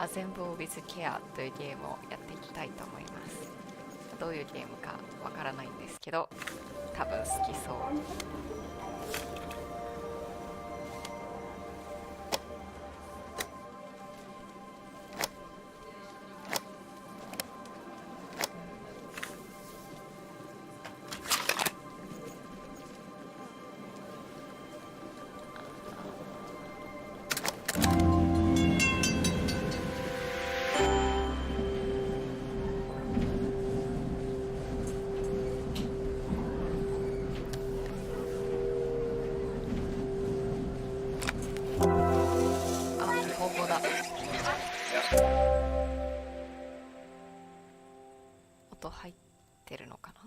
アゼンブー・ウィズ・ケアというゲームをやっていきたいと思います。どういうゲームかわからないんですけど、多分好きそう。音入ってるのかな。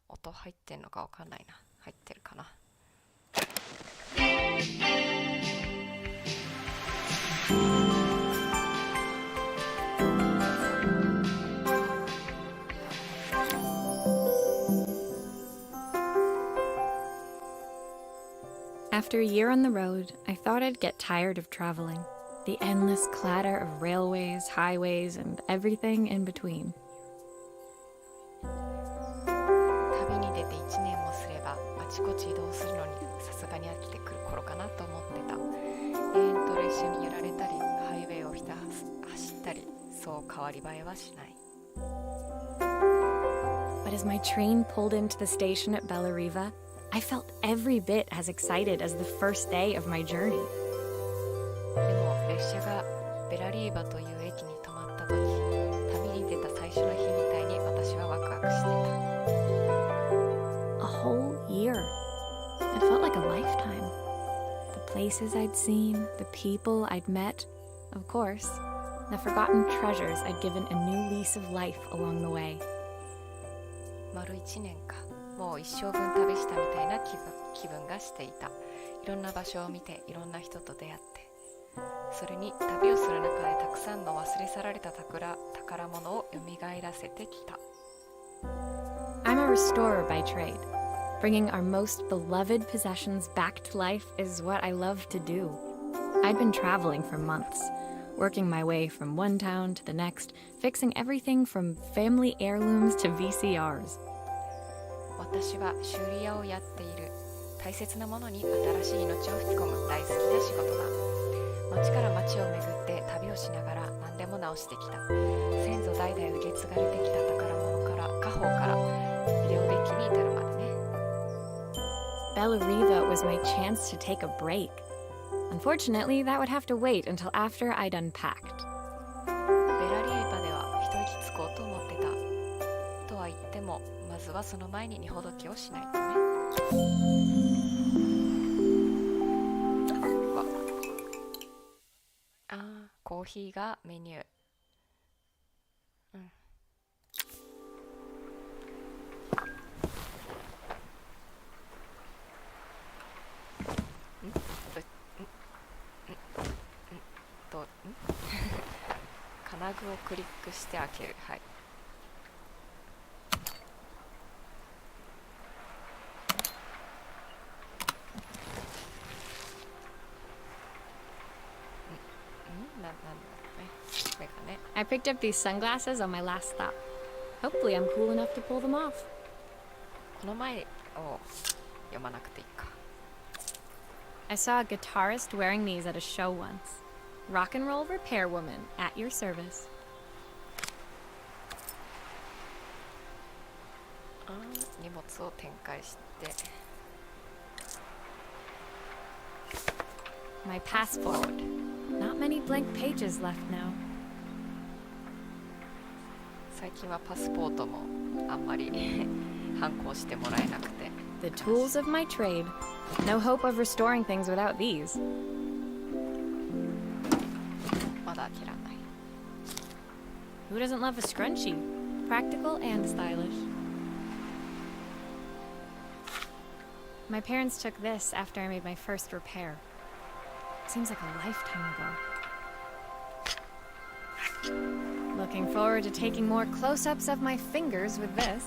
音入ってんのかわかんないな。入ってるかな。After a year on the road, I thought I'd get tired of traveling. The endless clatter of railways, highways, and everything in between. 旅に出て1年もすればあちこち移動するのにさすがに飽きてくる頃かなと思ってた。永遠と列車に揺られたりハイウェイを走ったり、そう変わり映えはしない。 But as my train pulled into the station at Bellariva, I felt every bit as excited as the first day of my journey. でも列車がベラリーバという駅に止まった時、旅に出た最初の日みたいに私はワクワクしてた。 A whole year. It felt like a lifetime. The places I'd seen, the people I'd met, of course, the forgotten treasures I'd given a new lease of life along the way. 丸1年か。もう一生分旅したみたいな気分がしていた。いろんな場所を見て、いろんな人と出会って、それに旅をする中でたくさんの忘れ去られた宝物を蘇らせてきた。 I'm a restorer by trade. Bringing our most beloved possessions back to life is what I love to do. I'd been traveling for months, working my way from one town to the next, fixing everything from family heirlooms to VCRs. 私は修理屋をやっている。大切なものに新しい命を吹き込む大好きな仕事だ。町から町を巡って旅をしながら何でも直してきた。先祖代々受け継がれてきた宝物から家宝からビデオデッキに至るまでね。 Bellariva was my chance to take a break. Unfortunately, that would have to wait until after I'd unpacked. ベラリーバでは一息つこうと思ってた。とは言っても、まずはその前に荷ほどきをしないとね。コーヒーがメニュー。金具をクリックして開ける。はい。I picked up these sunglasses on my last stop. Hopefully I'm cool enough to pull them off. この前を読まなくていいか。 I saw a guitarist wearing these at a show once. Rock and roll repairwoman at your service. 荷物を展開して。 My passport. Not many blank pages left now. 最近はパスポートもあんまり反抗してもらえなくて。 The tools of my trade. No hope of restoring things without these. まだ諦めない。 Who doesn't love a scrunchie? Practical and stylish. My parents took this after I made my first repair. Seems like a lifetime ago. Looking forward to taking more close-ups of my fingers with this.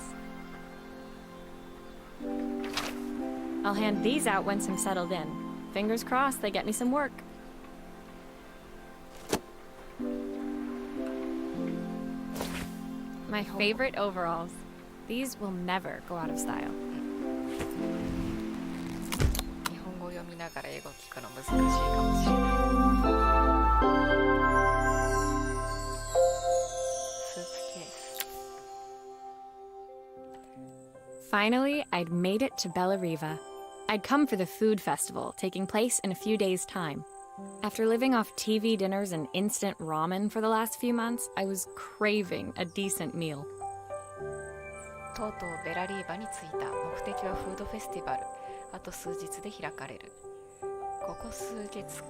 I'll hand these out once I'm settled in. Fingers crossed they get me some work. My favorite overalls. These will never go out of style. 日本語を読みながら英語を聞くの難しいかもしれない。スーツケース。Finally, I'd made it to Bella Riva. I'd come for the food festival, taking place in a few days' time. After living off TV dinners and instant ramen for the last few months, I was craving a decent meal. とうとうベラリーバに着いた。目的はフードフェスティバル。あと数日で開かれる。ここ数月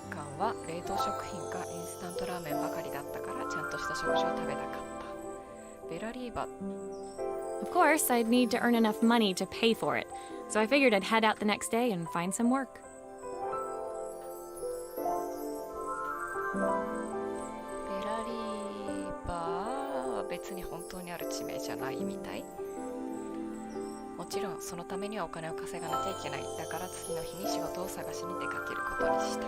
間は冷凍食品かインスタントラーメンばかりだったからちゃんとした食事を食べたかった。ベラリーバ。Of course, I'd need to earn enough money to pay for it, so I figured I'd head out the next day and find some work. ベラリーバは別に本当にある地名じゃないみたい。もちろんそのためにはお金を稼がなきゃいけない。だから次の日に仕事を探しに出かけることにした。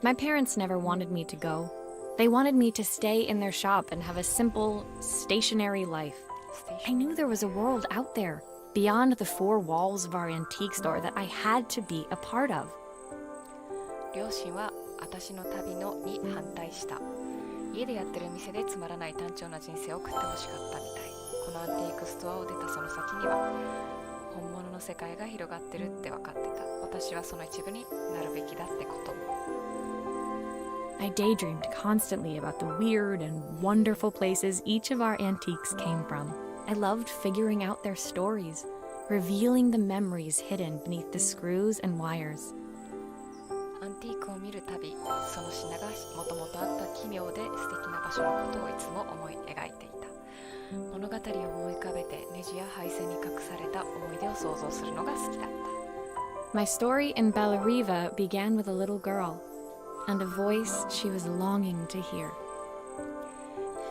My parents never wanted me to go. They wanted me to stay in their shop and have a simple, stationary life. I knew there was a world out there, beyond the four walls of our antique store that I had to be a part of. 両親は私の旅に反対した。家でやってる店でつまらない単調な人生を送ってほしかったみたい。このアンティークストアを出たその先には本物の世界が広がってるって分かってた。私はその一部になるべきだってことも。I daydreamed constantly about the weird and wonderful places each of our antiques came from. I loved figuring out their stories, revealing the memories hidden beneath the screws and wires. アンティークを見るたび、その品がもともとあった奇妙で素敵な場所のことをいつも思い描いていた。物語を思い浮かべてネジや配線に隠された思い出を想像するのが好きだった。My story in Bella Riva began with a little girl and a voice she was longing to hear.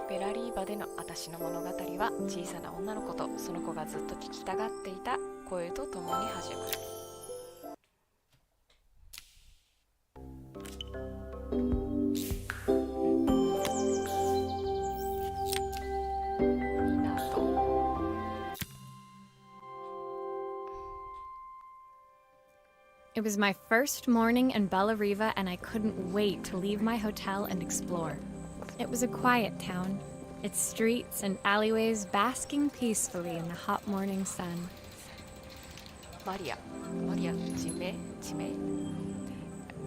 ベラリーバでの私の物語は小さな女の子とその子がずっと聞きたがっていた声とともに始まる。It was my first morning in Bella Riva, and I couldn't wait to leave my hotel and explore. It was a quiet town, its streets and alleyways basking peacefully in the hot morning sun. マリア、地名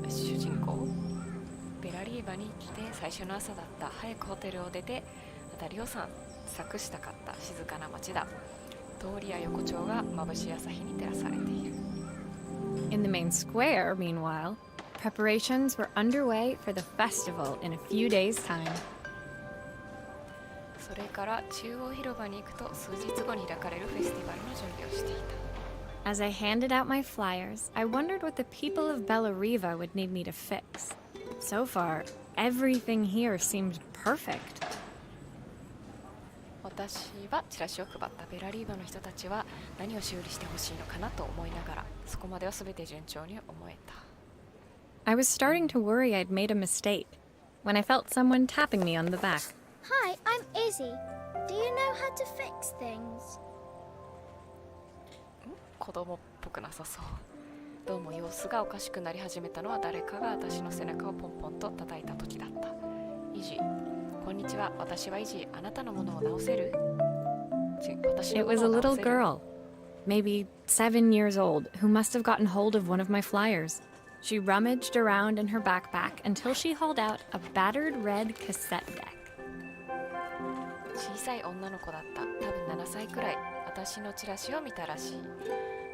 主人公。ベラリーバに来て最初の朝だった。早くホテルを出て辺りを散策したかった。静かな街だ。通りや横丁が眩しい朝日に照らされている。In the main square, meanwhile, preparations were underway for the festival in a few days' time. それから中央広場に行くと数日後に開かれるフェスティバルの準備をしていた。As I handed out my flyers, I wondered what the people of Bella Riva would need me to fix. So far, everything here seemed perfect. 私はチラシを配った。ベラリーバの人たちは何を修理してほしいのかなと思いながら、そこまでは全て順調に思えた。I was starting to worry I'd made a mistake when I felt someone tapping me on the back. Hi, I'm Izzy. Do you know how to fix things? 子供っぽくなさそう。どうも様子がおかしくなり始めたのは誰かが私の背中をポンポンと叩いた時だった。イジー、こんにちは。私はイジー。あなたのものを直せる？私 It のも was の a を直 little せる？ girl, maybe 7 years old, who must have gotten hold of one of my flyers. She rummaged around in her backpack until she hauled out a battered red cassette deck. 小さい女の子だった。多分7歳くらい。私のチラシを見たらしい。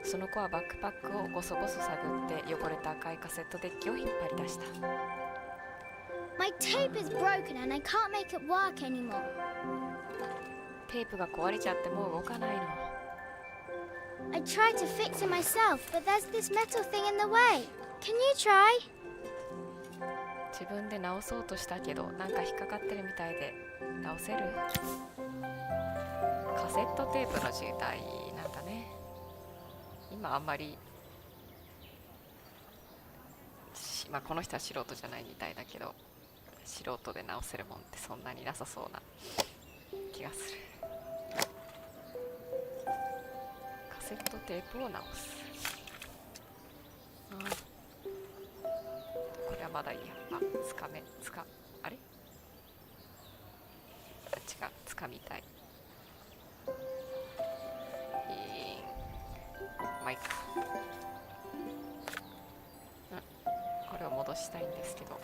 その子はバックパックをゴソゴソ探って汚れた赤いカセットデッキを引っ張り出した。My tape is broken and I can't make it work anymore. テープが壊れちゃってもう動かないの。I tried to fix it myself, but there's this metal thing in the way. Can you try? 自分で直そうとしたけどなんか引っかかってるみたいで直せる？カセットテープの時代なんだね。今あんまりまあこの人は素人じゃないみたいだけど、素人で直せるもんってそんなになさそうな気がする。カセットテープを直す。これはまだいいや。あれ、違う、つかみたい。まあいいか。これを戻したいんですけど、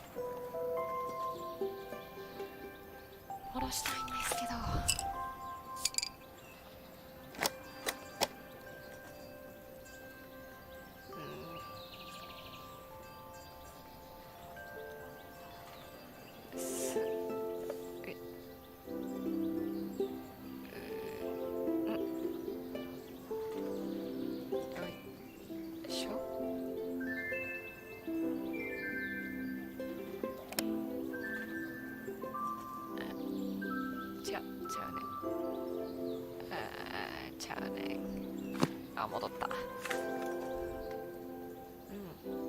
戻った。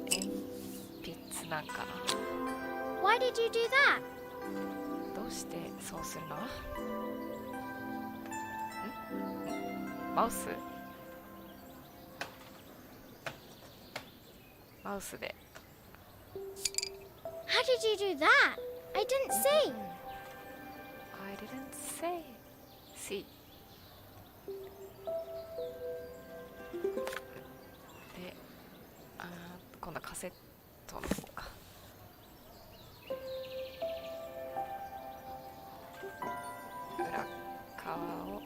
鉛筆なんかな。 Why did you do that? どうしてそうするの？マウスで。 How did you do that? I didn't see. I didn't see. で、今度はカセットの方か。裏側を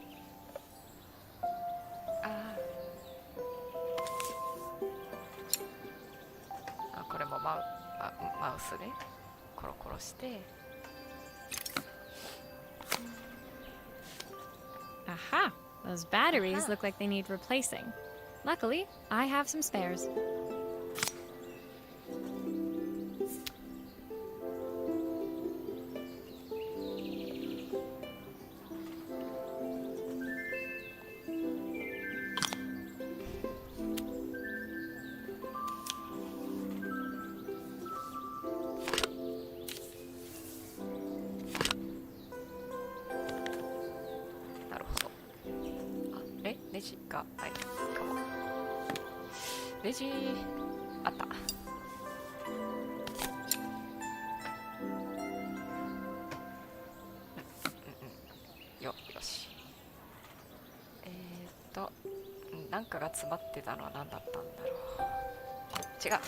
これもマウスでコロコロして。Aha! Those batteries look like they need replacing. Luckily, I have some spares.ネジがないかも。ネジあった。よし。なんかが詰まってたのは何だったんだろう。違う。よ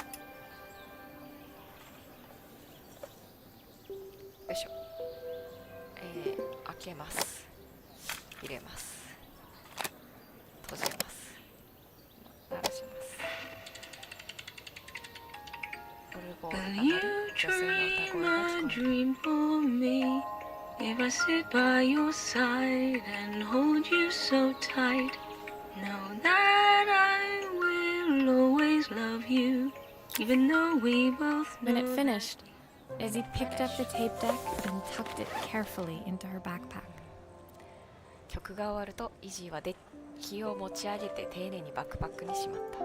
いしょ。開けます。入れます。閉じます。鳴らします。オルゴールが鳴る。女性の歌声が聞こえる。If I sit by your side and hold you so tight, know that I will always love you, even though we both When it know finished, Izzy picked up the tape deck and tucked it carefully into her backpack. 曲が終わるとイジーはデッキを持ち上げて丁寧にバックパックにしまった。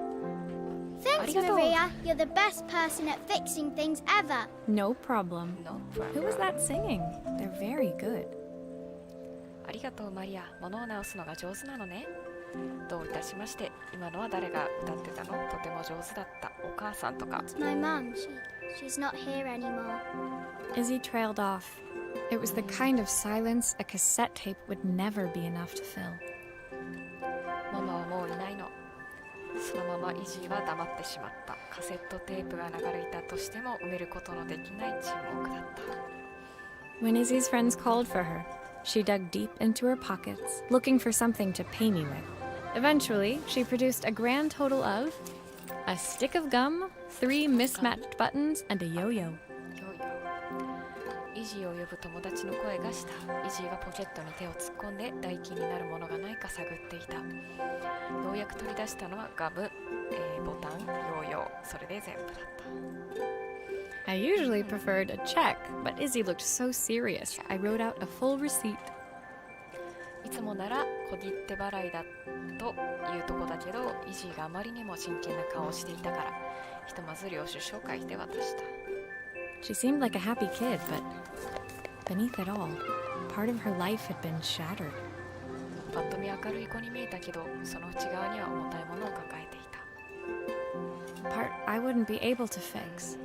Thanks, Maria. You're the best person at fixing things ever. No problem. No Who was problem. that singing? They're very good. ありがとうマリア。物を直すのが上手なのね。どういたしまして。今のは誰が歌ってたの？とても上手だった。お母さんとか。 It's my mum. She's not here anymore. Izzy trailed off. It was the kind of silence a cassette tape would never be enough to fill. ママはもういないの。そのままイジーは黙ってしまった。カセットテープが流れいたとしても埋めることのできない沈黙だった。 When Izzy's friends called for her, she dug deep into her pockets, looking for something to pay me with. Eventually, she produced a grand total of a stick of gum, 3 mismatched buttons, and a yo-yo. イジーを呼ぶ友達の声がした。イジーはポケットに手を突っ込んで代金になるものがないか探っていた。ようやく取り出したのはガム、ボタン、ヨーヨー。それで全部だった。 I usually preferred a check, but Izzy looked so serious, I wrote out a full receipt. いつもなら小切手払いだというとこだけど、イジーがあまりにも真剣な顔をしていたから、ひとまず領収書を書いて渡した。 She seemed like a happy kid, but beneath it all, part of her life had been shattered. ぱっと見明るい子に見えたけど、その内側には重たいものを抱えていた。 Part I wouldn't be able to fix.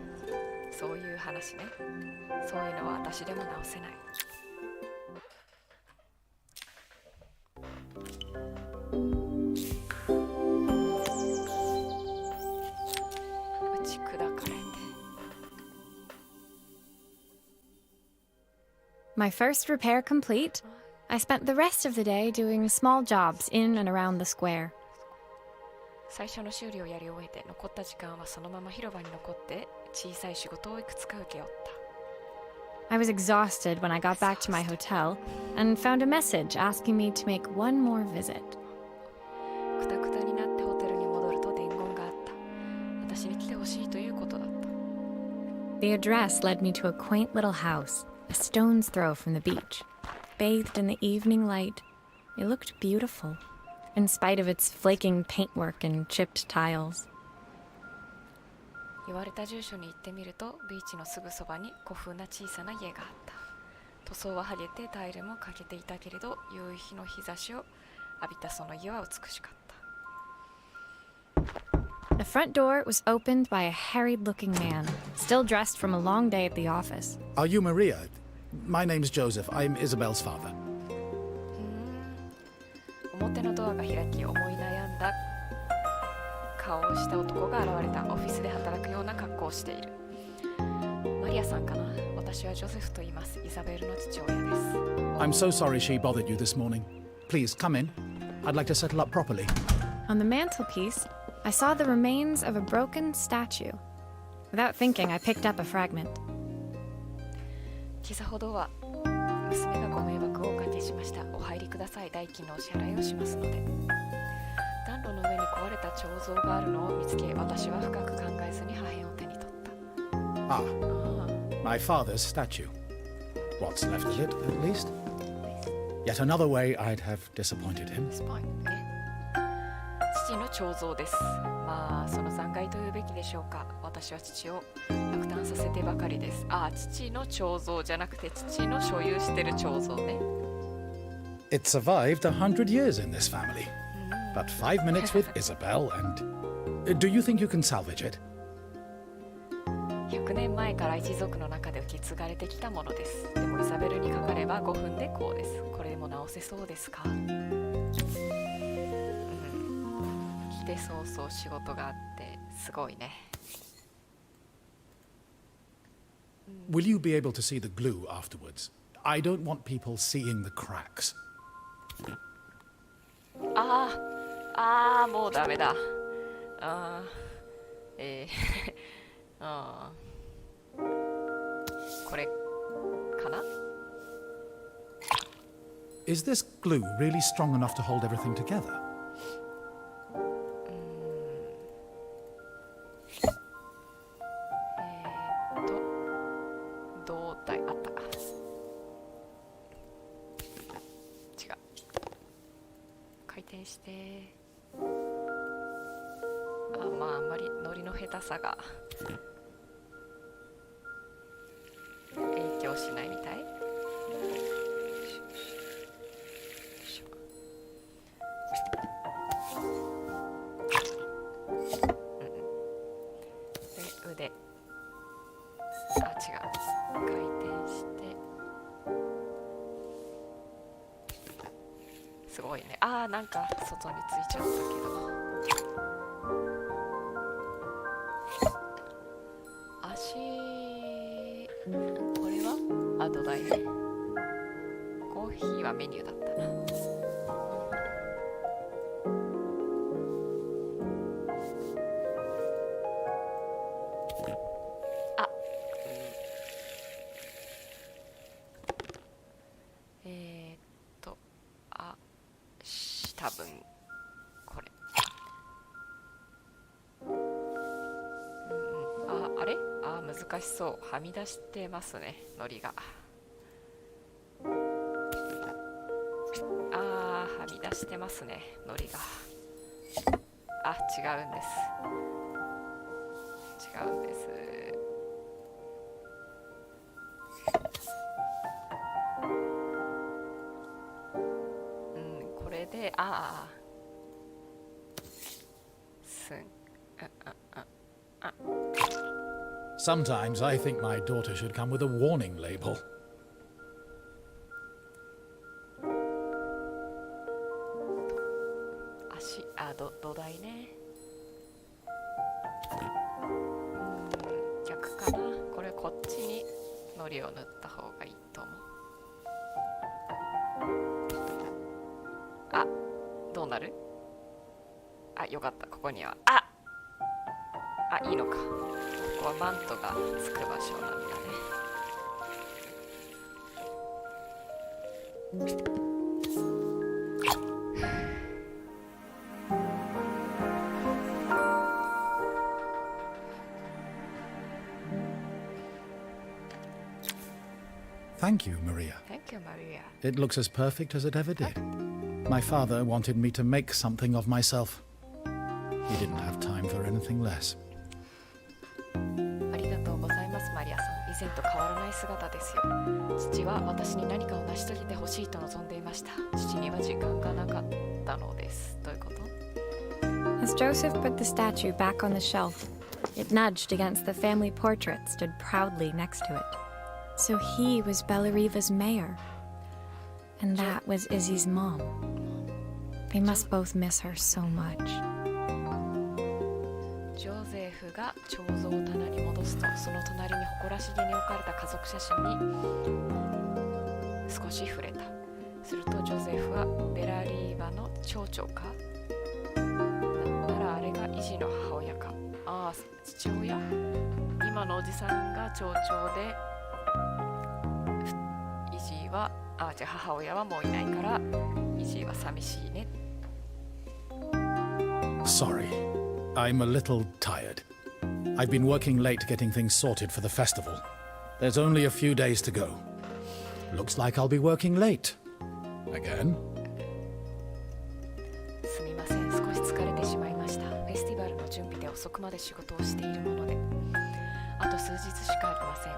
そういう話ね。そういうのは私でも直せない。打ち砕かれて。 My first repair complete, I spent the rest of the day doing small jobs in and around the square. 最初の修理をやり終えて、残った時間はそのまま広場に残って小さい仕事をいくつか受け負った。 I was exhausted when I got back to my hotel and found a message asking me to make one more visit. くたくたになってホテルに戻ると伝言があった。私に来てほしいということだった。 The address led me to a quaint little house, a stone's throw from the beach. Bathed in the evening light, it looked beautiful, in spite of its flaking paintwork and chipped tiles. 言われた住所に行ってみると、ビーチのすぐそばに古風な小さな家があった。塗装は剥げてタイルも欠けていたけれど、夕日の日差しを浴びたその家は美しかった。 The front door was opened by a harried-looking man, still dressed from a long day at the office. Are you Maria? My name's Joseph. I'm Isabel's father. 表のドアが開き、思い悩んだ顔をした男が現れた。オフィスで働くような格好をしている。マリアさんかな。私はジョセフと言います。イザベルの父親です。 I'm so sorry she bothered you this morning. Please come in. I'd like to settle up properly. On the mantelpiece, I saw the remains of a broken statue. Without thinking, I picked up a fragment. 今朝ほどは娘がご迷惑をおかけしました。お入りください。代金のお支払いをしますので。暖炉の上に壊れた彫像があるのを見つけ、私は深く考えずに破片を手に取った。 Ah, my father's statue. What's left of it, at least. Yet another way I'd have disappointed him. スパインね。父の彫像です。まあその残骸というべきでしょうか。私は父を落胆させてばかりです。父の彫像じゃなくて父の所有してる彫像ね。 It survived 100 years in this family. But 5 minutes with Isabel and... Do you think you can salvage it? 100年前から一族の中で受け継がれてきたものです。でもイザベルにかかれば5分でこうです。これも直せそうですか？来て早々仕事があってすごいね。 Will you be able to see the glue afterwards? I don't want people seeing the cracks. もうダメだ。これかな？ Is this glue really strong enough to hold everything together? 胴体あった。違う。回転して。まああんまりノリの下手さが影響しないみたい。で腕。違う。回転して。すごいね。なんか外についちゃったけど。これは土台ね。コーヒーはメニューだったな。多分これ。あれ？難しそう。はみ出してますね、のりが。出してますね、ノリが。あ、違うんです。違うんです。これで、すん。Sometimes I think my daughter should come with a warning label. 土台ね。逆かな。これこっちに糊を塗った方がいいと思う。あ、どうなる？あ、よかった。ここには。いいのか。ここはマントがつく場所なんだね。Thank you, Maria. Thank you, Maria. It looks as perfect as it ever did. My father wanted me to make something of myself. He didn't have time for anything less. ありがとうございます、マリアさん。以前と変わらない姿ですよ。父は私に何かを成し遂げてほしいと望んでいました。父には時間がなかったのです。どういうこと？ As Joseph put the statue back on the shelf, it nudged against the family portrait stood proudly next to it. So he was Bellariva's mayor. And that was Izzy's mom. They must both miss her so much. ジョゼフが彫像を棚に戻すと、その隣に誇らしげに置かれた家族写真に少し触れた。するとジョゼフはベラリーバの町長か？ならあれがイジの母親か。父親？今のおじさんが町長で、イジはじゃあ母親はもういないからイジは寂しいね。 Sorry, I'm a little tired. I've been working late getting things sorted for the festival. There's only a few days to go. Looks like I'll be working late. Again? すみません、少し疲れてしまいました。フェスティバルの準備で遅くまで仕事をしているもので、あと数日しかありません。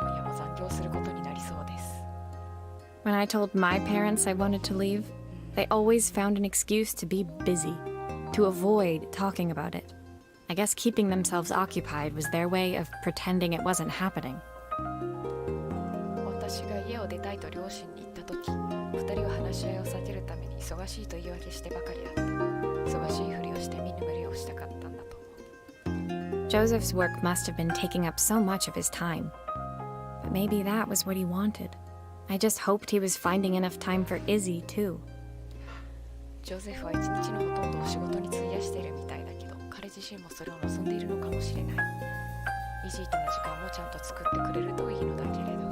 今夜も残業することになりそうです。 When I told my parents I wanted to leave, they always found an excuse to be busy, to avoid talking about it. I guess keeping themselves occupied was their way of pretending it wasn't happening. 私が家を出たいと両親に言った時、2人は話し合いを避けるために忙しいと言い訳してばかりだった。忙しいふりをして見ぬふりをしたかったんだと思う。 Joseph's work must have been taking up so much of his time. But maybe that was what he wanted. I just hoped he was finding enough time for Izzy, too. ジョゼフは一日のほとんどを仕事に費やしているみたいだけど、彼自身もそれを望んでいるのかもしれない。イジーとの時間もちゃんと作ってくれるといいのだけれど。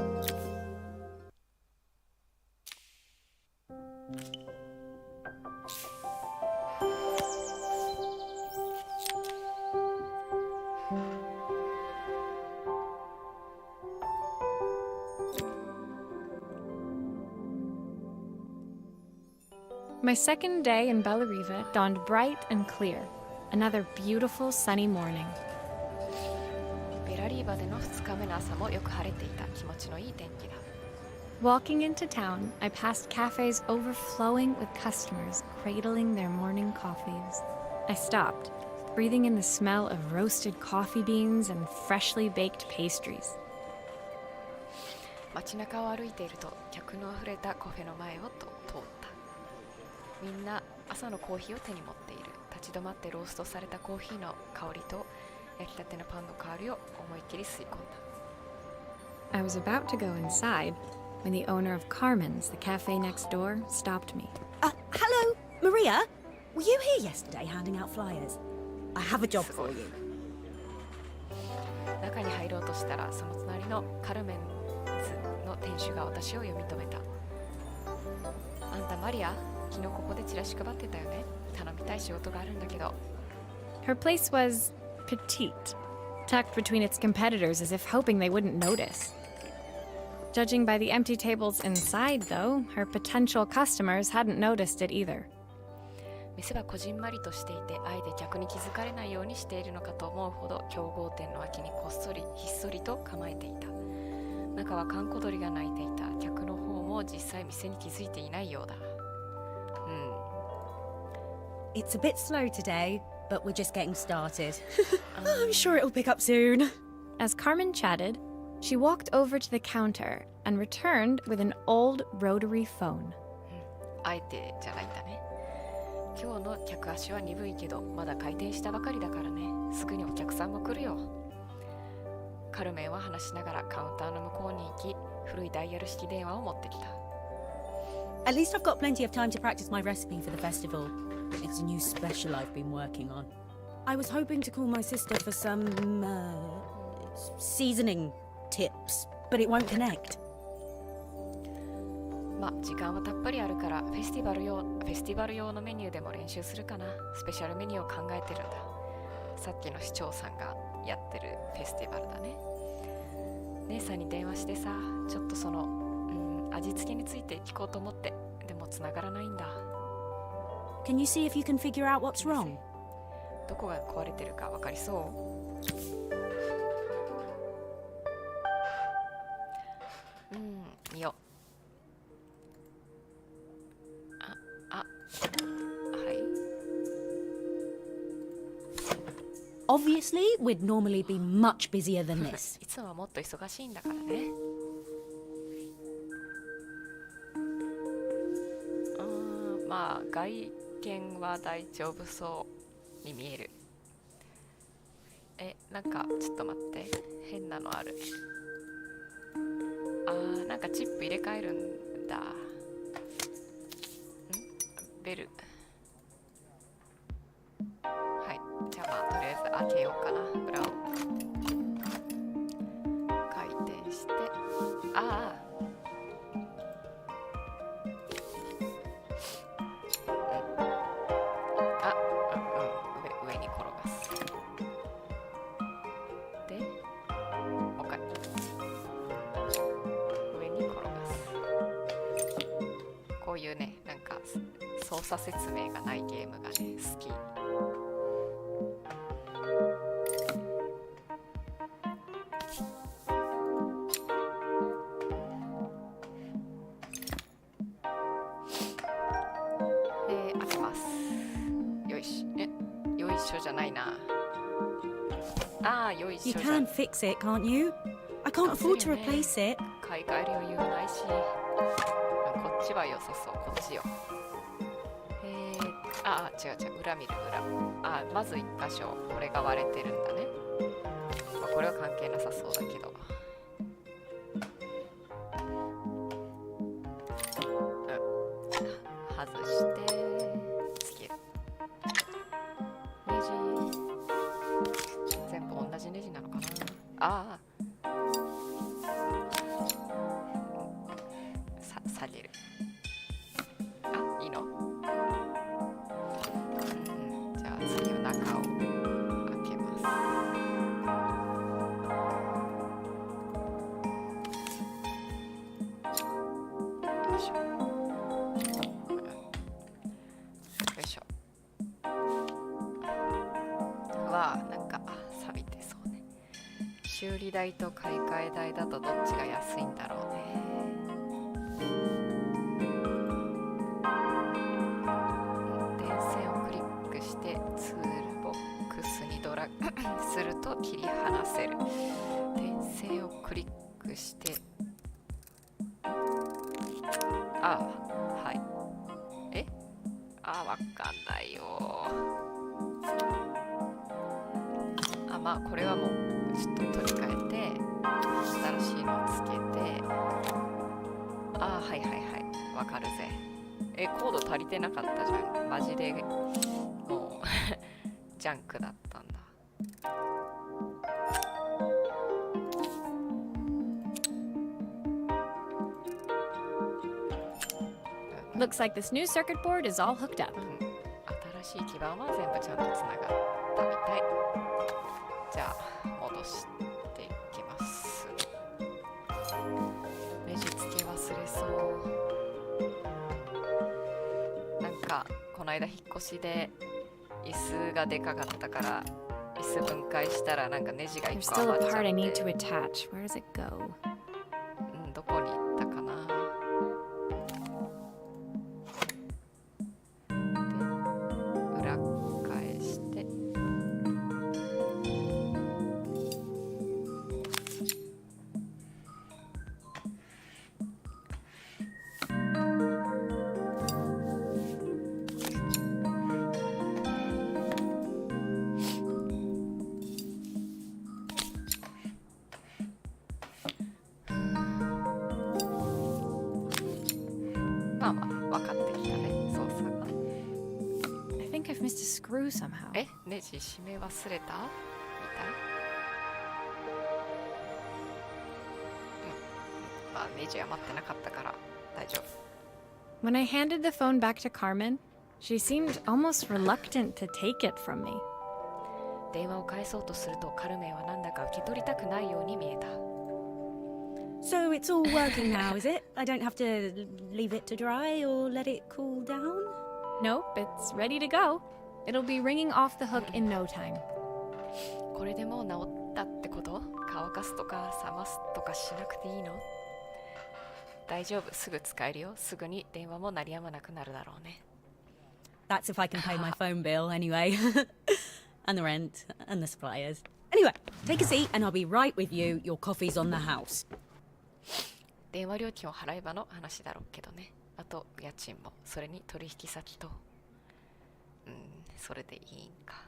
My second day in Bellariva dawned bright and clear. Another beautiful sunny morning. ベラリーバでの2日目の朝もよく晴れていた。気持ちのいい天気だ。 Walking into town, I passed cafes overflowing with customers cradling their morning coffees. I stopped, breathing in the smell of roasted coffee beans and freshly baked pastries. 街中を歩いていると、客のあふれたカフェの前を通った。みんな朝のコーヒーを手に持っている。立ち止まってローストされたコーヒーの香りと焼きたてのパンの香りを思いっきり吸い込んだ。 I was about to go inside when the owner of Carmen's, the cafe next door, stopped me. Hello, Maria? Were you here yesterday handing out flyers? I have a job for you. 中に入ろうとしたら、その隣のカルメンズの店主が私を呼び止めた。あんたマリア、昨日ここでチラシ配ってたよね。頼みたい仕事があるんだけど。 Her place was petite, tucked between its competitors as if hoping they wouldn't notice. Judging by the empty tables inside, though, her potential customers hadn't noticed it either. 店はこじんまりとしていて、あえて客に気づかれないようにしているのかと思うほど競合店の脇にこっそりひっそりと構えていた。中は閑古鳥が鳴いていた。客の方も実際店に気づいていないようだ。It's a bit slow today, but we're just getting started. I'm sure it'll pick up soon. As Carmen chatted, she walked over to the counter and returned with an old rotary phone. あえてじゃないんだね。今日の客足は鈍いけど、まだ開店したばかりだからね。すぐにお客さんも来るよ。カルメンは話しながらカウンターの向こうに行き、古いダイヤル式電話を持ってきた。At least I've got plenty of time to practice my recipe for the festival. It's a new special I've been working on. I was hoping to call my sister for some seasoning tips, but it won't connect. まあ時間はたっぷりあるからフェスティバル用のメニューでも練習するかな。スペシャルメニューを考えてるんだ。さっきの市長さんがやってるフェスティバルだね。姉さんに電話してさ、ちょっとその味付けについて聞こうと思って。でも繋がらないんだ。Can you see if you can figure out what's wrong? どこが壊れてるか分かりそう？見よ。はい。Obviously, we'd normally be much busier than this. いつもはもっと忙しいんだからね。まあ外見は大丈夫そうに見える。なんかちょっと待って、変なのある。なんかチップ入れ替えるんだ。ベル。はい、じゃあまあとりあえず開けようかな。裏を回転して、上に転がす。で、もう一回上に転がす。こういうね、なんか操作説明がないゲームがね、好き。開けます。よいしょじゃないな。よいし You ょじゃ。 can fix it, can't you? I can't afford to replace it. 買い替える余裕はないし、こっちは良さそう。こっちよ。違う裏見る。まず一箇所これが割れてるんだね。これは関係なさそうだけど、外してつける。ネジ全部同じネジなのかな。下げる。いいの？じゃあ次は中を開けます。よいしょ。なんか錆びてそうね。修理代と買い替え代だとどっちが安いんだろうね。電線をクリックしてツールボックスにドラッグすると切り離せる。電線をクリックしてはい。わかんないよ。まあこれはもうちょっと取り替えて新しいのをつけて、はいわかるぜ。コード足りてなかったじゃん。マジでもうジャンクだったんだ。Looks like this new circuit board is all hooked up. 新しい基板は全部ちゃんとつながったみたい。じゃあ戻していきます。ネジ付け忘れそう。なんかここの間引っ越しで椅子がでかかったから椅子分解したらなんかネジが There's 1個 still 余 a っちゃ part I っ need て to attach. Where does it go? どこに行ったかな。で裏返してまあまあ分かってきたね操作が。 I think I've missed a screw somehow. え、ネジ締め忘れたみたい。まあネジ余ってなかったから大丈夫。 When I handed the phone back to Carmen, she seemed almost reluctant to take it from me. 電話を返そうとするとカルメンはなんだか受け取りたくないように見えた。 So it's all working now, is it? I don't have to leave it to dry or let it cool down? Nope, it's ready to go. It'll be ringing off the hook in no time. これでもう治ったってこと？乾かすとか冷ますとかしなくていいの？大丈夫、すぐ使えるよ。すぐに電話も鳴りやまなくなるだろうね。 That's if I can pay my phone bill anyway. And the rent and the suppliers. Anyway, take a seat and I'll be right with you. Your coffee's on the house. 電話料金を払えばの話だろうけどね。あと家賃も、それに取引先と。それでいいんか。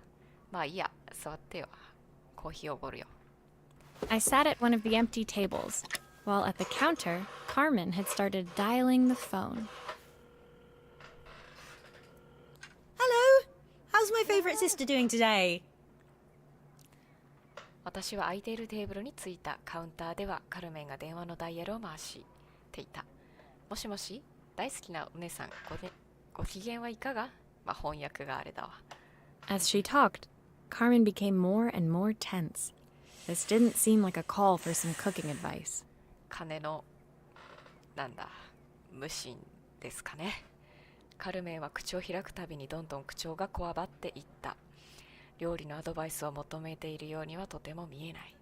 まあいいや、座ってよ。コーヒーおごるよ。 I sat at one of the empty tables, while at the counter, Carmen had started dialing the phone. Hello. How's my favourite sister doing today? 私は空いているテーブルに着いた。カウンターではカルメンが電話のダイヤルを回していた。もしもし、大好きなお姉さん、ご機嫌はいかが？まあ翻訳があれだわ。 As she talked, Carmen became more and more tense. This didn't seem like a call for some cooking advice. 金のなんだ無心ですかね。カルメンは口を開くたびにどんどん口調がこわばっていった。料理のアドバイスを求めているようにはとても見えない。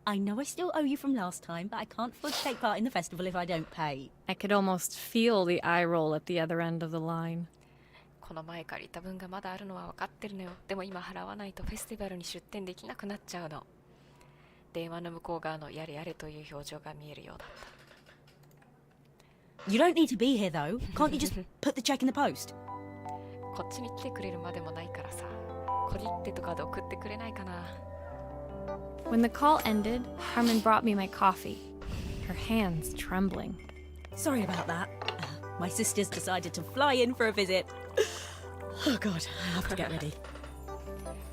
I know I still owe you from last time, but I can't afford to take part in the festival if I don't pay. I could almost feel the eye roll at the other end of the line. この前借りた分がまだあるのは分かってるのよ。でも今払わないとフェスティバルに出店できなくなっちゃうの。電話の向こう側のやれやれという表情が見えるようだった。 You don't need to be here though. Can't you just put the check in the post? こっちに来てくれるまでもないからさ。小切手とかで送ってくれないかな。 When the call ended, Carmen brought me my coffee, her hands trembling. Sorry about that. My sister's decided to fly in for a visit. Oh god, I have to get ready.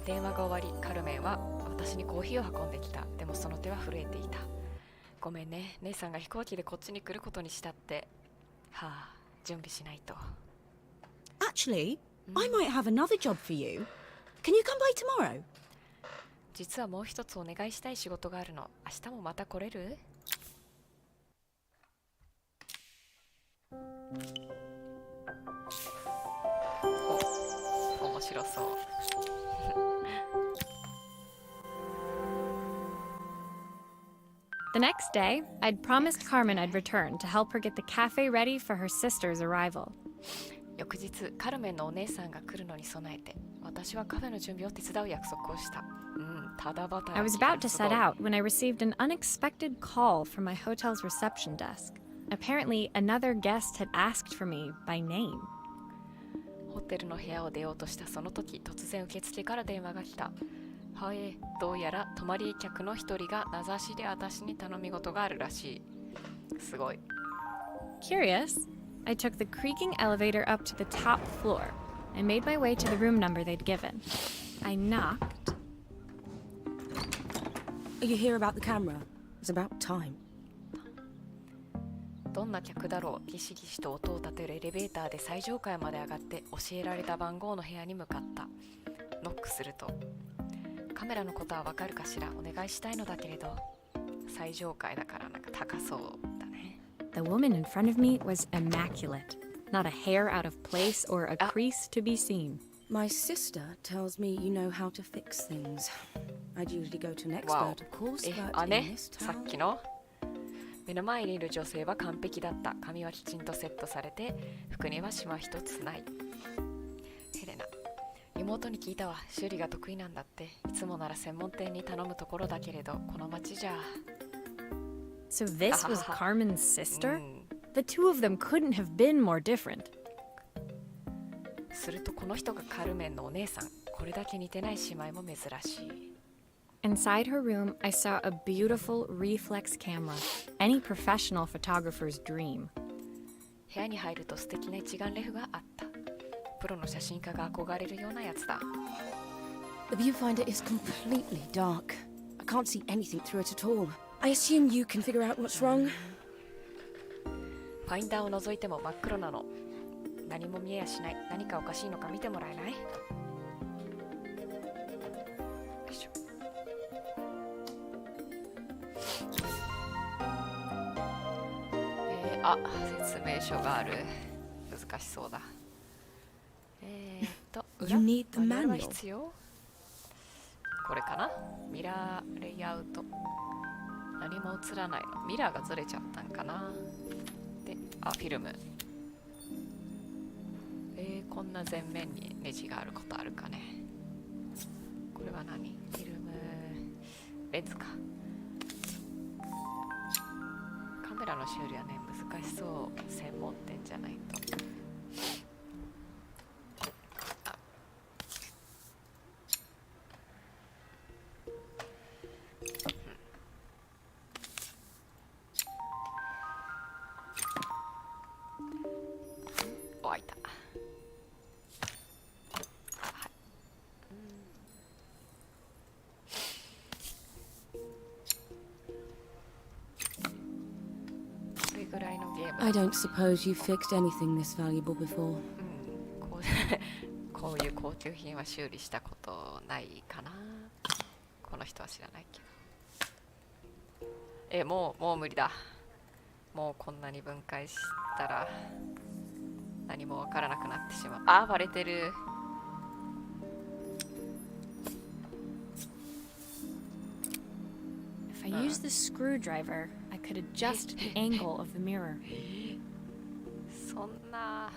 電話が終わり、カルメンは私にコーヒーを運んできた。でもその手は震えていた。ごめんね、姉さんが飛行機でこっちに来ることにしたって。はあ、準備しないと。 Actually, I might have another job for you. Can you come by tomorrow? 実はもう一つお願いしたい仕事があるの。明日もまた来れる？お、面白そう。The next day, I'd promised Carmen I'd return to help her get the cafe ready for her sister's arrival. 翌日、カルメンのお姉さんが来るのに備えて、私はカフェの準備を手伝う約束をした。ただ働き。 I was about to set out when I received an unexpected call from my hotel's reception desk. Apparently, another guest had asked for me by name. ホテルの部屋を出ようとしたその時、突然受付から電話が来た。はい、どうやら泊まり客の一人が名指しで私に頼み事があるらしい。すごい。 Curious, I took the creaking elevator up to the top floor and made my way to the room number they'd given. I knocked. Are you here about the camera? It's about time. どんな客だろう。ギシギシと音を立てるエレベーターで最上階まで上がって教えられた番号の部屋に向かった。ノックすると、カメラのことはわかるかしら？お願いしたいのだけれど。最上階だからなんか高そうだね。 The woman in front of me was immaculate. not a hair out of place or a crease to be seen. My sister tells me you know how to fix things. I'd usually go to an Wow. expert, of course, え、 but in 姉 this さっき town... の目の前にいる女性は完璧だった。髪はきちんとセットされて、服にはシワ一つない。ヘレナ、妹に聞いたわ。修理が得意なんだって。いつもなら専門店に頼むところだけれど、この町じゃ。So this was Carmen's う sister? ん。 The two of them couldn't have been more different. するとこの人がカルメンのお姉さん。これだけ似てない姉妹も珍しい。Inside her room, I saw a beautiful reflex camera, any professional photographer's dream. 部屋に入ると素敵な一眼レフがあった。プロの写真家が憧れるようなやつだ。The viewfinder is completely dark. I can't see anything through it at all. I assume you can figure out what's wrong. ファインダーを覗いても真っ黒なの。何も見えやしない。何かおかしいのか見てもらえない？よいしょ。説明書がある。難しそうだ。You need the マニュアルは manual. 必要？これかな？ミラーレイアウト。何も映らないの。ミラーがずれちゃったんかな。で、フィルム。こんな前面にネジがあることあるかね。これは何？フィルムレンズか。カメラの修理はね、難しそう。専門店じゃないと。開いた。はい。これぐらいのゲーム。I don't suppose you've fixed anything this valuable before. こういう高級品は修理したことないかな。この人は知らないけど。もう無理だ。もうこんなに分解したら何もわからなくなってしまう。割れてる。If I used the screwdriver, I could adjust the angle of the mirror. そんな。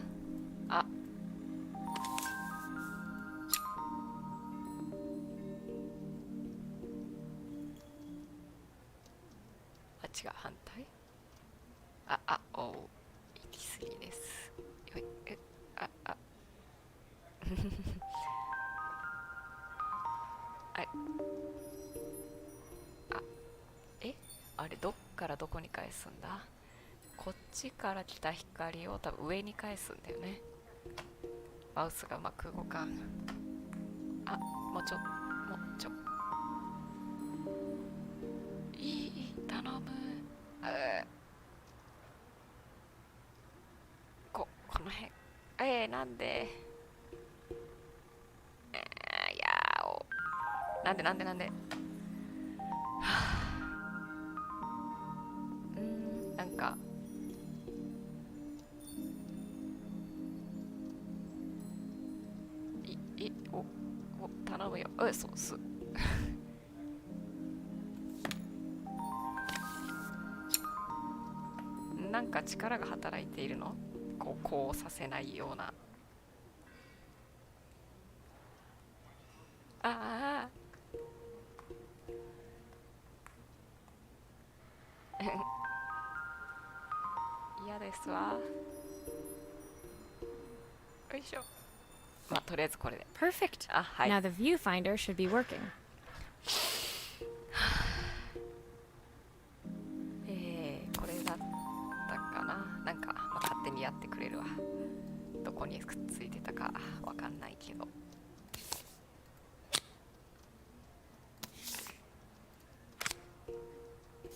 違う、反対。息すりです。よい、あれどっからどこに返すんだ？こっちから来た光を多分上に返すんだよね。マウスがうまく動かん。もうちょ。頼む。この辺。なんでなんでなんか頼むよ。そうすなんか力が働いているの？こうさせないような。嫌ですわ。よいしょ。とりあえずこれで。Perfect. はい。 Now the viewfinder should be working. これだったかな。なんか、勝手にやってくれるわ。どこにくっついてたかわかんないけど。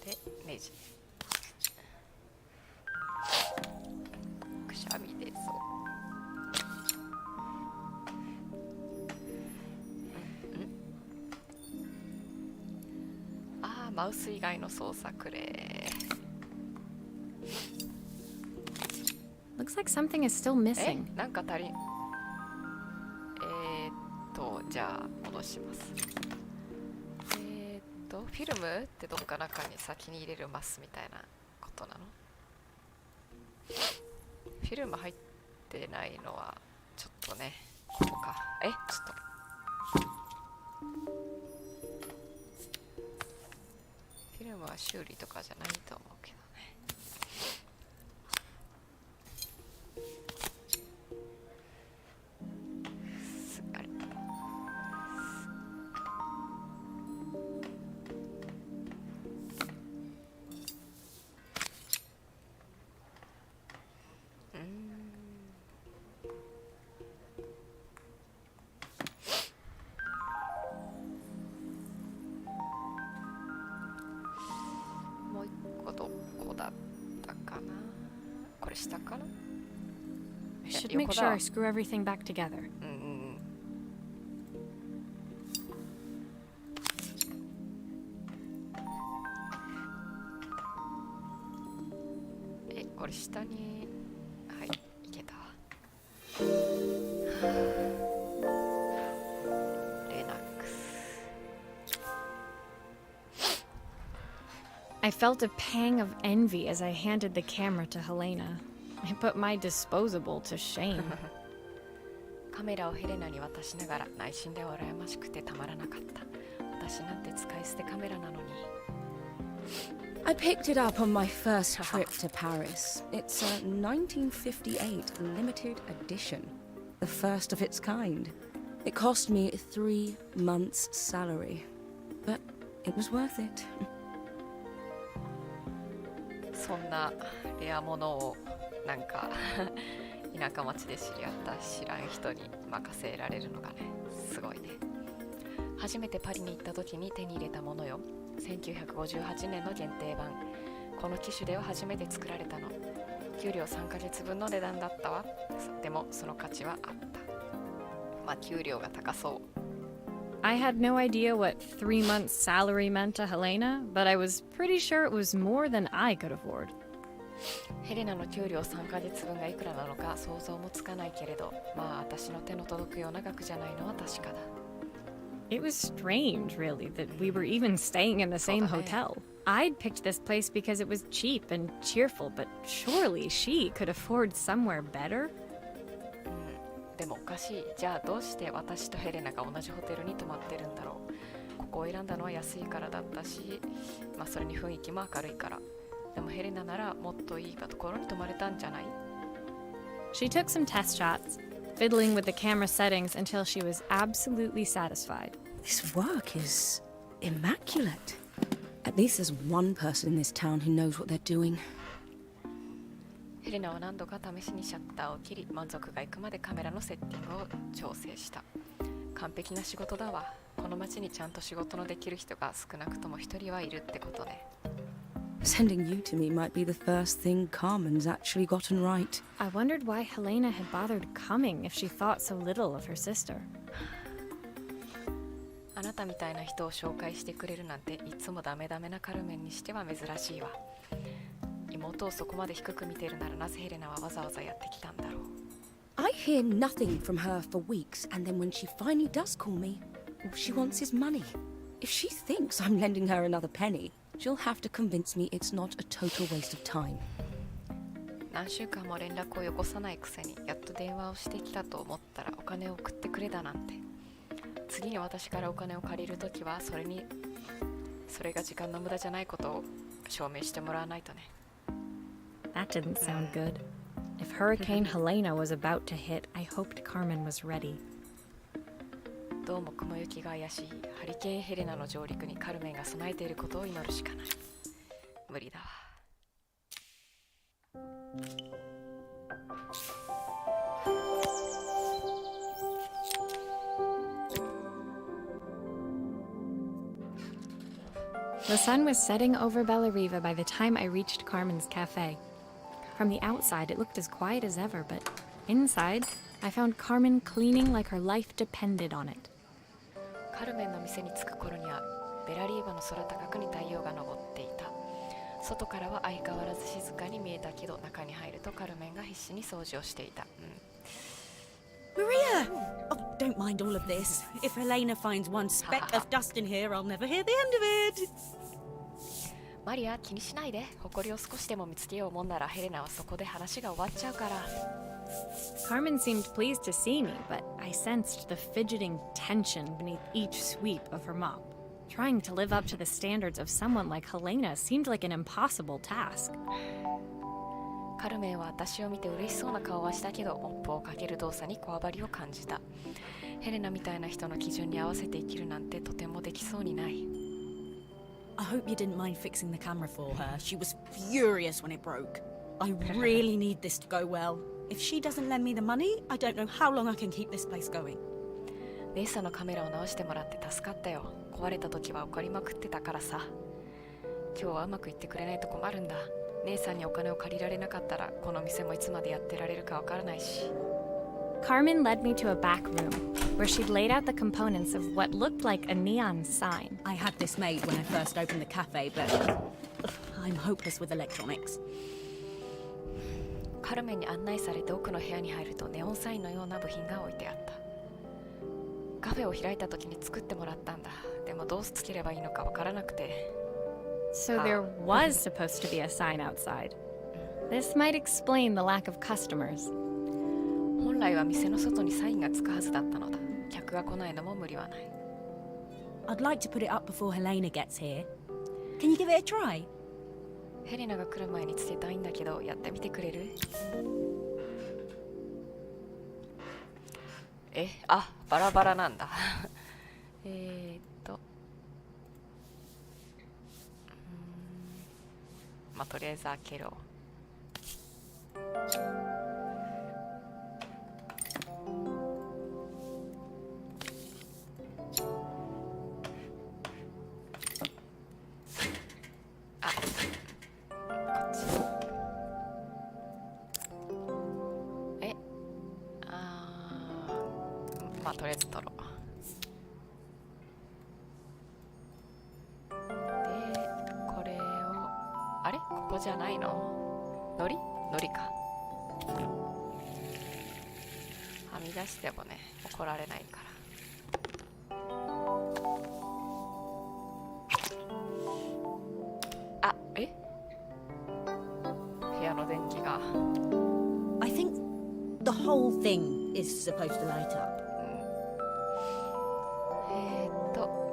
で、ネジ。くしゃみ出そう。マウス以外の操作くれ。Looks like something is still missing. なんか足りん。じゃあ戻します。フィルムってどっか中に先に入れるますみたいなことなの？フィルム入ってないのはちょっとね、ここか。ちょっとフィルムは修理とかじゃないと思うけどね。あれ、もう一個どこだったかな。これ下かな。 I should make sure I screw everything back together. これ下に、はい、いけたわ。レナックス。I felt a pang of envy as I handed the camera to Helena. It put my disposable to shame. カメラをヘレナに渡しながら内心では羨ましくてたまらなかった。私なんて使い捨てカメラなのに。I picked it up on my first trip to Paris. It's a 1958 limited edition, the first of its kind. It cost me 3 months' salary, but it was worth it. そんなレアものをなんか田舎町で知り合った知らん人に任せられるのがね、すごいね。初めてパリに行った時に手に入れたものよ。1958年の限定版。この機種では初めて作られたの。給料3ヶ月分の値段だったわ。でもその価値はあった。まあ給料が高そう。I had no idea what 3 months' salary meant to Helena, but I was pretty sure it was more than I could afford. ヘレナの給料3ヶ月分がいくらなのか想像もつかないけれど、まあ私の手の届くような額じゃないのは確かだ。It was strange, really, that we were even staying in the same hotel. I'd picked this place because it was cheap and cheerful, but surely she could afford somewhere better? でもおかしい。じゃあどうして私とヘレナが同じホテルに泊まってるんだろう。ここを選んだのは安いからだったし、まあそれに雰囲気も明るいから。でもヘレナならもっといいところに泊まれたんじゃない？ She took some test shots, fiddling with the camera settings until she was absolutely satisfied. This work is immaculate. At least there's one person in this town who knows what they're doing. ヘレナは何度か試しにシャッターを切り、満足がいくまでカメラのセッティングを調整した。完璧な仕事だわ。この町にちゃんと仕事のできる人が少なくとも一人はいるってことね。Sending you to me might be the first thing Carmen's actually gotten right. I wondered why Helena had bothered coming if she thought so little of her sister. あなたみたいな人を紹介してくれるなんていつもダメダメなカルメンにしては珍しいわ。妹をそこまで低く見てるならなぜヘレナはわざわざやってきたんだろう。I hear nothing from her for weeks, and then when she finally does call me, all she wants is money. If she thinks I'm lending her another penny, she'll have to convince me it's not a total waste of time. 何週間も連絡をよこさないくせにやっと電話をしてきたと思ったらお金を送ってくれだなんて。次に私からお金を借りるときはそれが時間の無駄じゃないことを証明してもらわないとね。That didn't sound good. If Hurricane Helena was about to hit, I hoped Carmen was ready. どうも雲行きが怪しい。ハリケーンヘレナの上陸にカルメンが備えていることを祈るしかない。無理だわ。The sun was setting over Bellariva by the time I reached Carmen's cafe. From the outside, it looked as quiet as ever, but inside, I found Carmen cleaning like her life depended on it. カルメンの店に着く頃にはベラリーバの空高くに太陽が昇っていた。外からは相変わらず静かに見えたけど、中に入るとカルメンが必死に掃除をしていた。Maria! Oh, don't mind all of this. If Helena finds one speck of dust in here, I'll never hear the end of it. マリア、気にしないで。埃を少しでも見つけようもんならヘレナはそこで話が終わっちゃうから。Carmen seemed pleased to see me, but I sensed the fidgeting tension beneath each sweep of her mop. Trying to live up to the standards of someone like Helena seemed like an impossible task. カルメンは私を見て嬉しそうな顔はしたけど、モップをかける動作にこわばりを感じた。ヘレナみたいな人の基準に合わせて生きるなんてとてもできそうにない。I hope you didn't mind fixing the camera for her. She was furious when it broke. I really need this to go well. If she doesn't lend me the money, I don't know how long I can keep this place going. 姉さんのカメラを直してもらって助かったよ。壊れた時は怒りまくってたからさ。今日はうまくいってくれないと困るんだ。姉さんにお金を借りられなかったら、この店もいつまでやってられるかわからないし。Carmen led me to a back room, where she'd laid out the components of what looked like a neon sign. I had this made when I first opened the cafe, but I'm hopeless with electronics. カルメンに案内されて奥の部屋に入るとネオンサインのような部品が置いてあった。カフェを開いた時に作ってもらったんだ。でもどうつければいいのかわからなくて。So there was supposed to be a sign outside. This might explain the lack of customers. 本来は店の外にサインがつくはずだったのだ。客が来ないのも無理はない。I'd like to put it up before Helena gets here. Can you give it a try? ヘレナが来る前につけたいんだけど、やってみてくれる？バラバラなんだ。まあ、とりあえず開けろ。まあとりあえず取ろう。で、これをあれ？ここじゃないの？のりか。はみ出してもね、怒られないから。部屋の電気が。I think the whole thing is supposed to light up.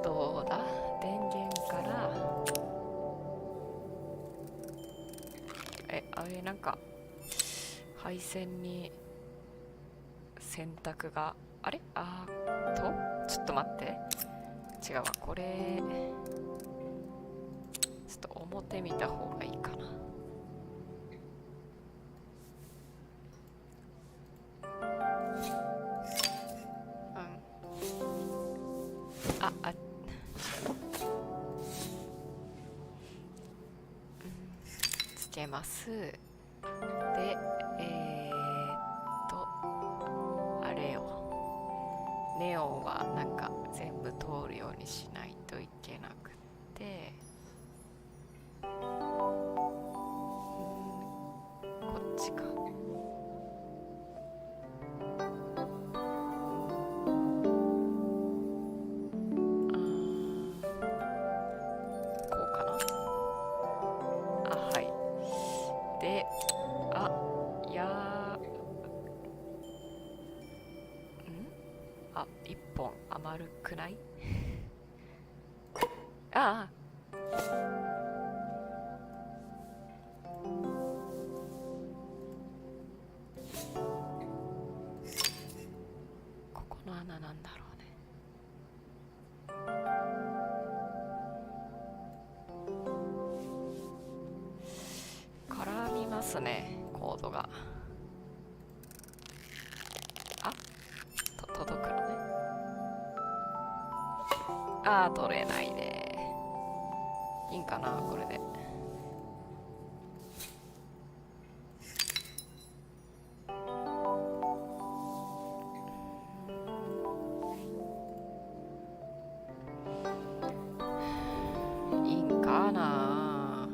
どうだ？電源からなんか配線に選択がちょっと待って、違うわ。これちょっと表見た方がいいかな。つけます。で、あれよ。ネオンはなんか全部通るようにしないといけなくて、こっちか。一本余るくない？ここの穴なんだろうね。絡みますね、コードが。届くのね。取れないね。いいんかな、これで。いいんかな。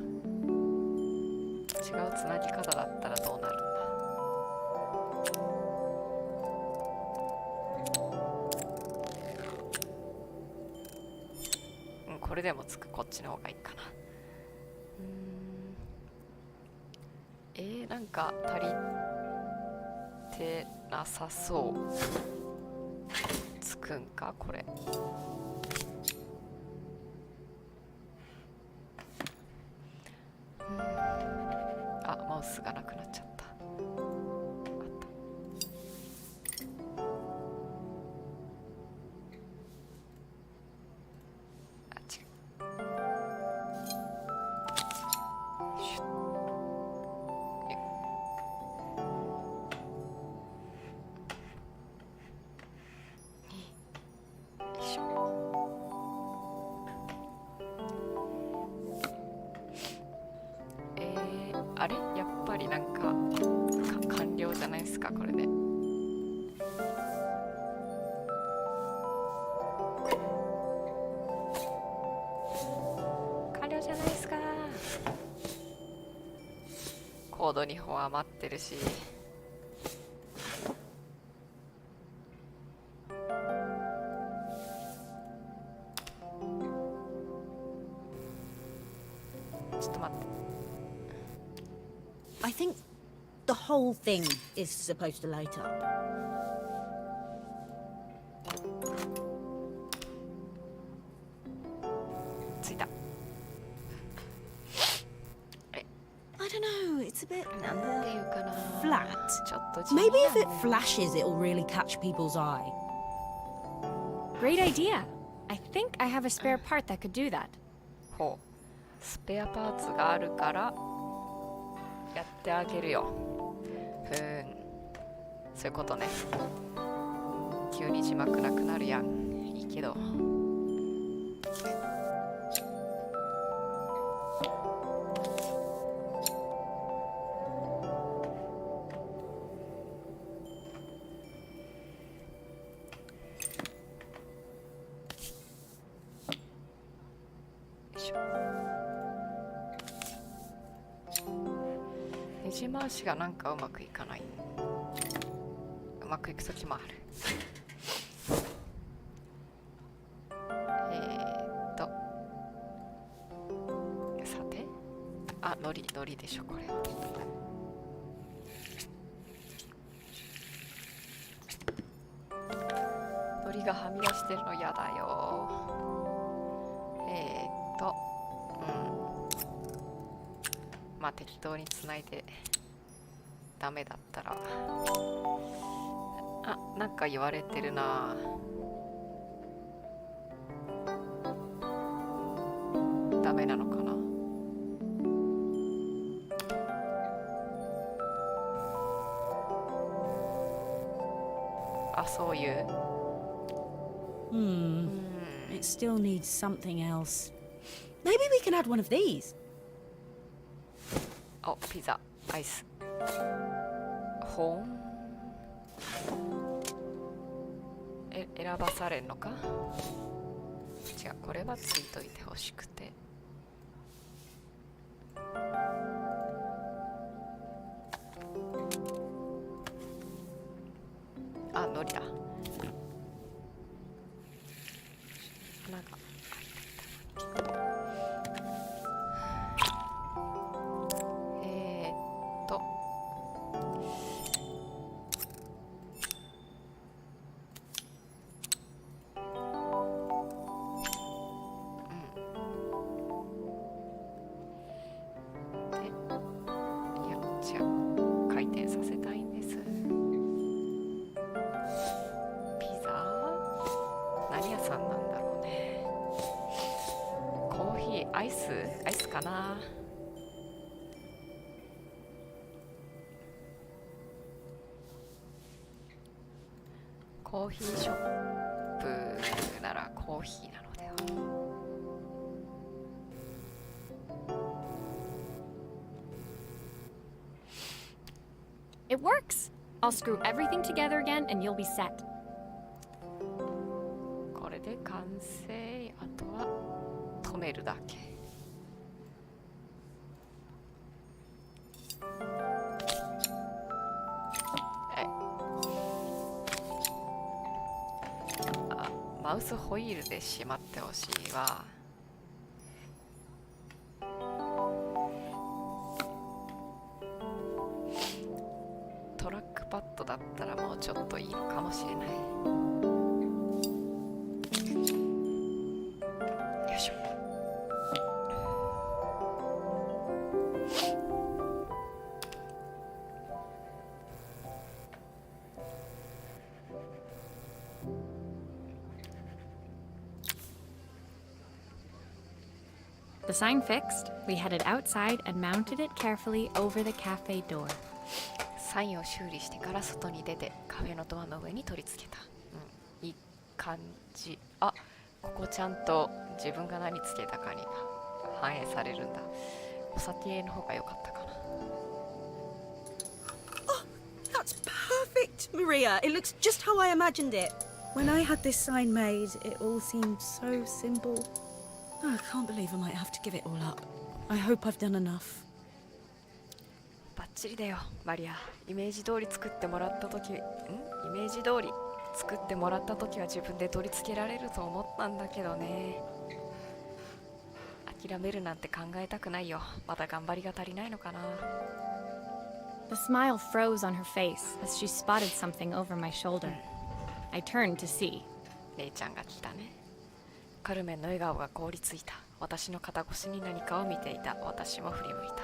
れでもつく。こっちの方がいいかな。なんか足りてなさそう。つくんかこれ。あ、マウスがなくなっちゃった。あれやっぱりなんか完了じゃないですかこれで。完了じゃないですか。コード2本余ってるし。ちょっと待って。I think the whole thing is supposed to light up. ついた。I don't know, it's a bit なんていうかな。 flat. ちょっと地味 Maybe だ if it flashes, it'll really catch people's eye. Great idea. I think I have a spare part that could do that. ほう。スペアパーツがあるからやってあげるよ。そういうことね。急に字幕なくなるやん。いいけど。ねじ回しがなんかうまくいかない。うまくいくときもある。さて、あ、のりでしょこれは。のりがはみ出してるのやだよ。まあ適当につないでダメだったら、あ、なんか言われてるな。ダメなのかな。あ、そういう。It still needs something else. Maybe we can add one of these. お、ピザ、アイス。ほん。選ばされんのか。違う、これはついといてほしくて。あ、のりだ。なんか回転させたいんです。ピザ何屋さんなんだろうね。コーヒー、アイスかな。コーヒーショップならコーヒーなのでは。It works! I'll screw everything together again and you'll be set. これで完成。あとは止めるだけ。マウスホイールでしまってほしいわ。だったらもうちょっといいのかもしれない。よいしょ。The sign fixed, we headed outside and mounted it carefully over the cafe door. サインを修理してから外に出てカフェのドアの上に取り付けた。うん、いい感じ。あ、ここちゃんと自分が何つけたかに反映されるんだ。お酒の方が良かったかな。Oh, that's perfect, Maria. It looks just how I imagined it. When I had this sign made, it all seemed so simple. Oh, I can't believe I might have to give it all up. I hope I've done enough. バッチリだよ、マリア。イメージ通り作ってもらった時、イメージ通り作ってもらった時は自分で取り付けられると思ったんだけどね。諦めるなんて考えたくないよ。まだ頑張りが足りないのかな。The smile froze on her face as she spotted something over my shoulder. I turned to see. 姉ちゃんが来たね。カルメンの笑顔が凍りついた。私の肩越しに何かを見ていた。私も振り向いた。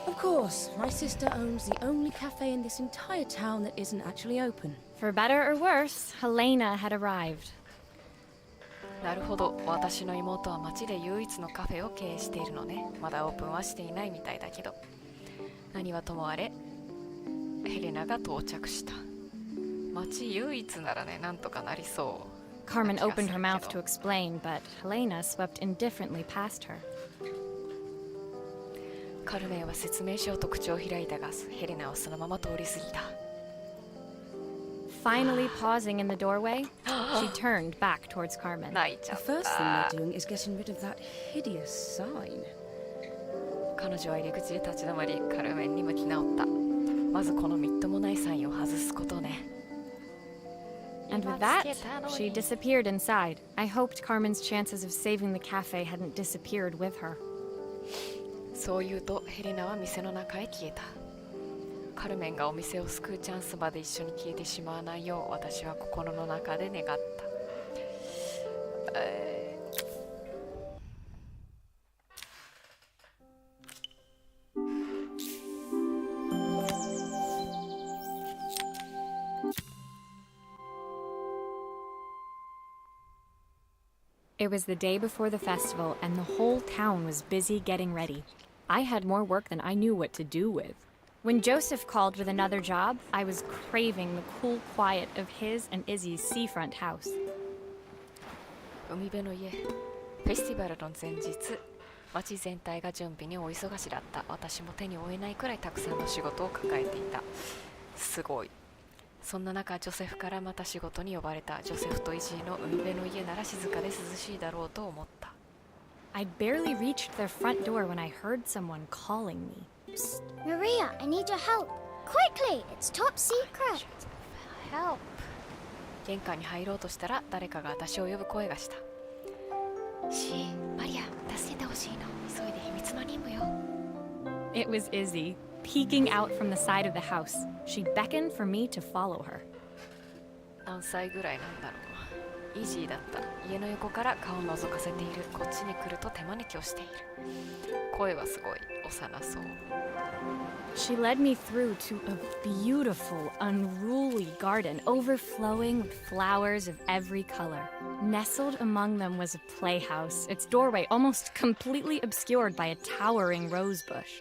Of course, my sister owns the only cafe in this entire town that isn't actually open. For better or worse, Helena had arrived. なるほど。私の妹は町で唯一のカフェを経営しているのね。まだオープンはしていないみたいだけど。何はともあれ、ヘレナが到着した。町唯一ならね、なんとかなりそう。Carmen opened her mouth to explain, but Helena swept indifferently past her. カルメンは説明しようと口を開いたが、ヘレナはそのまま通り過ぎた。Finally pausing in the doorway, she turned back towards Carmen. 泣いちゃ The っ first thing た。 they're doing is getting rid of that hideous sign. 彼女は入り口で立ち止まり、カルメンに向き直った。まずこのみっともないサインを外すことね。And with that, she disappeared inside. I hoped Carmen's chances of saving the cafe hadn't disappeared with her. そう言うとヘレナは店の中へ消えた。カルメンがお店を救うチャンスまで一緒に消えてしまわないよう私は心の中で願った。It was the day before the festival, and the whole town was busy getting ready. I had more work than I knew what to do with. When Joseph called with another job, I was craving the cool quiet of his and Izzy's seafront house. 海辺の家。フェスティバルの前日、街全体が準備に大忙しだった。私も手に負えないくらいたくさんの仕事を抱えていた。すごい。そんな中、ジョセフからまた仕事に呼ばれた。ジョセフとイジーの海辺の家なら静かで涼しいだろうと思った。I'd barely reached their front door when I heard someone calling me. Psst, Maria, I need your help. Quickly, it's top secret. Help. 玄関に入ろうとしたら誰かが私を呼ぶ声がした。マリア、助けてほしいの。急いで秘密の任務よ。It was Izzy, peeking out from the side of the house. She beckoned for me to follow her. 何歳ぐらいなんだろう。イジーだった。家の横から顔を覗かせている。こっちに来ると手招きをしている。声はすごい幼そう。She led me through to a beautiful, unruly garden overflowing with flowers of every color. Nestled among them was a playhouse, its doorway almost completely obscured by a towering rose bush.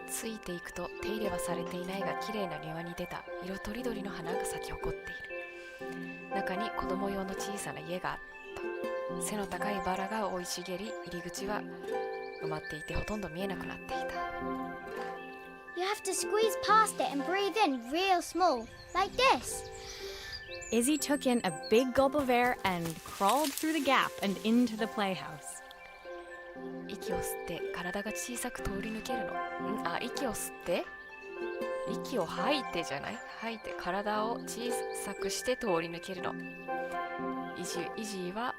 ついていくと手入れはされていないが綺麗な庭に出た。色とりどりの花が咲き誇っている。中に子供用の小さな家があった。背の高いバラが生い茂り、入り口は埋まっていてほとんど見えなくなっていた。You have to squeeze past it and breathe in real small, like this. Izzy took in a big gulp of air and crawled through the gap and into the playhouse. 息を吸って体が小さく通り抜けるの。息を吸って息を吐いてじゃない？吐いて体を小さくして通り抜けるの。イジーは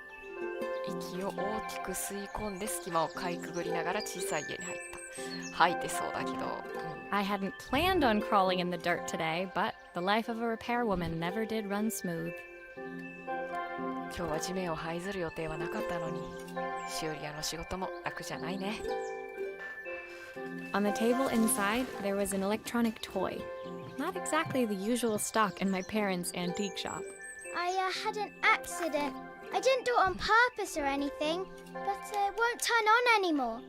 息を大きく吸い込んで隙間をかいくぐりながら小さい家に入った。吐いてそうだけど、I hadn't planned on crawling in the dirt today, but the life of a repairwoman never did run smooth. 今日は地面を這いずる予定はなかったのに、修理屋の仕事も楽じゃないね。On the table inside, there was an electronic toy. Not exactly the usual stock in my parents' antique shop. I had an accident. I didn't do it on purpose or anything, but it won't turn on anymore.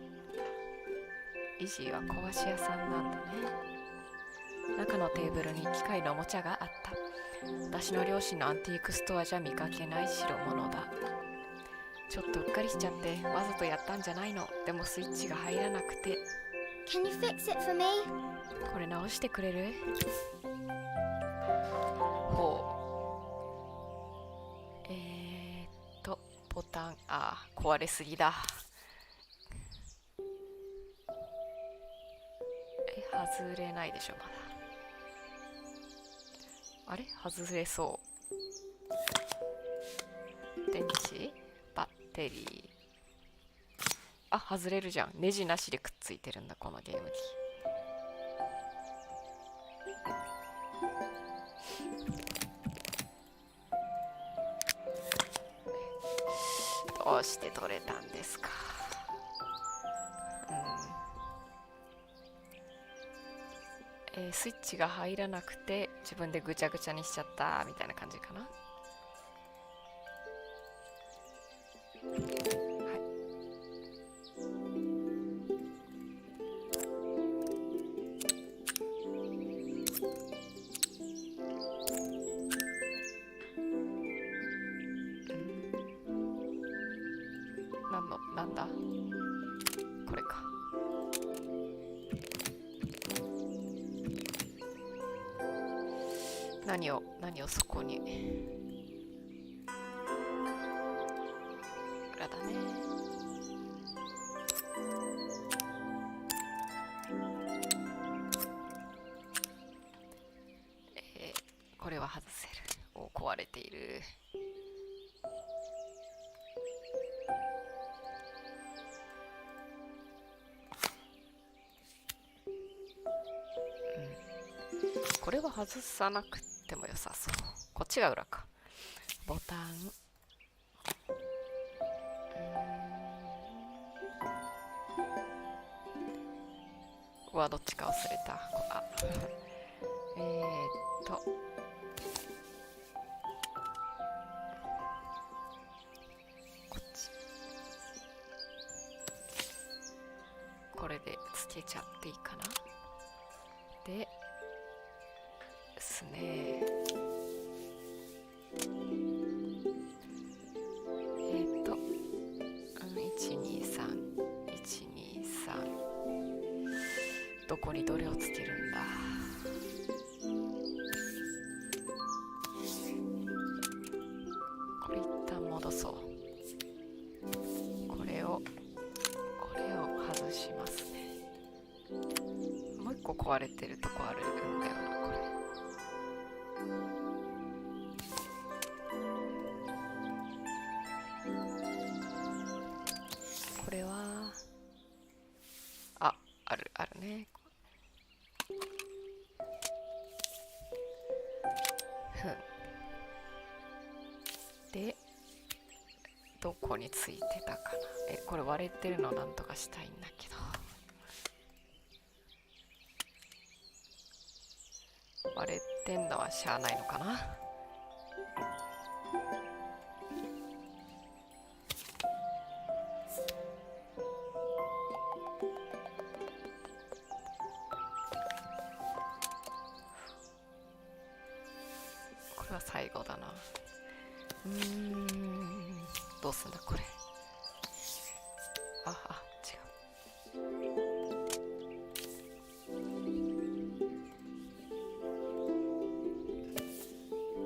イジーは壊し屋さんなんだね。中のテーブルに機械のおもちゃがあった。私の両親のアンティークストアじゃ見かけない代物だ。ちょっとうっかりしちゃってわざとやったんじゃないの。でもスイッチが入らなくて。Can you fix it for me? これ直してくれる？ほう。ボタン、壊れすぎだ。外れないでしょ、まだ。あれ？外れそう。電池？バッテリー。外れるじゃん。ネジなしでくっついてるんだ、このゲーム機。どうして取れたんですか？スイッチが入らなくて自分でぐちゃぐちゃにしちゃったみたいな感じかな。なんだこれか。何をそこに。裏だね。これは外せる。壊れている。これは外さなくても良さそう。こっちが裏か。ボタン。どっちか忘れた。こっち。これでつけちゃっていいかな。ですね。123どこにどれをつけるんだ。これ一旦戻そう。これを外しますね。もう一個壊れてるとこあるんだよな、これ。これはあるね。で、どこについてたかな。これ割れてるのなんとかしたいんだけど。割れてんのはしゃあないのかな。これは最後だな。どうすんだこれ。違う。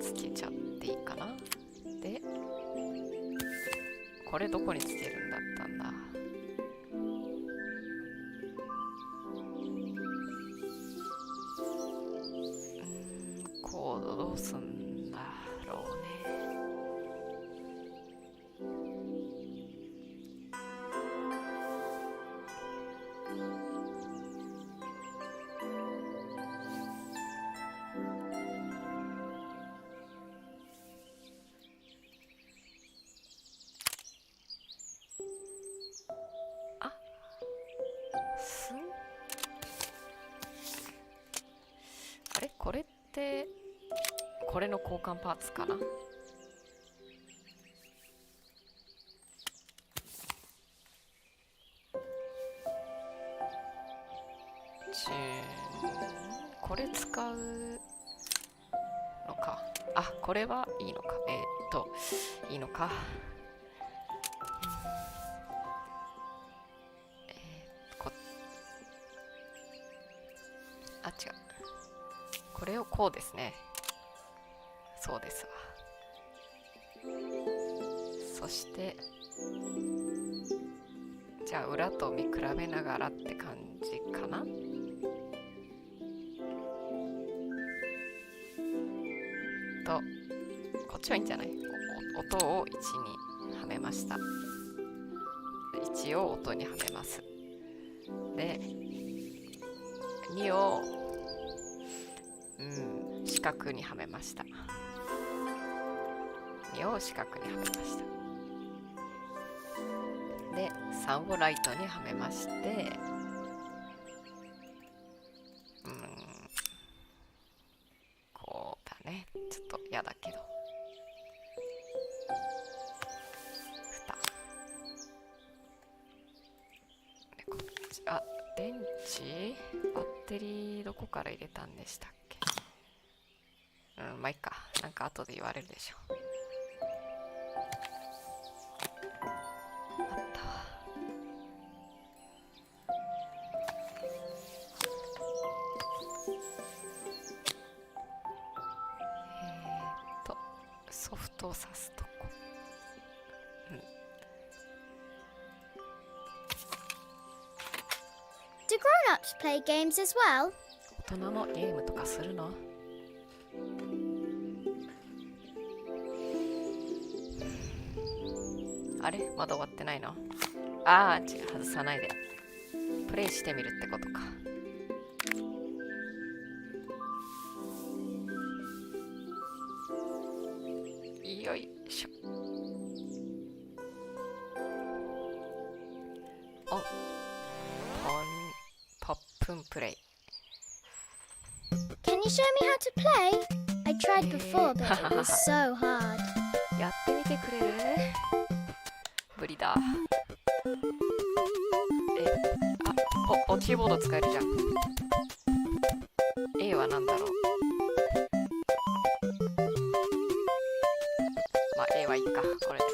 つけちゃっていいかな。で、これどこにつけるんだったんだ。こうどうすんだろうね。れこれってこれの交換パーツかな。これ使うのか。あ、これはいいのか。いいのか。あ、違う。これをこうですね。そうですわ。そして、じゃあ裏と見比べながらって感じかな。と、こっちはいいんじゃない？音を1にはめました。1を音にはめます。で、2を、四角にはめました。2を四角にはめました。で、3をライトにはめまして、こうだね。ちょっと嫌だけど。で、こっち、あ、電池？バッテリーどこから入れたんでしたっけ？まあいいか。なんか後で言われるでしょ。あったわ。ソフトを挿すとこ。Do grown-ups play games as well? 大人もゲームとかするの？あれまだ終わってないの？ああ、違う、外さないで。プレイしてみるってことか。よいしょ。お、ポップンプレイ。Can you show me how to play? I tried before, but it was so hard. やってみてくれる？無理だ。キーボード使えるじゃん。A は何だろう。まあ A はいいか、これで。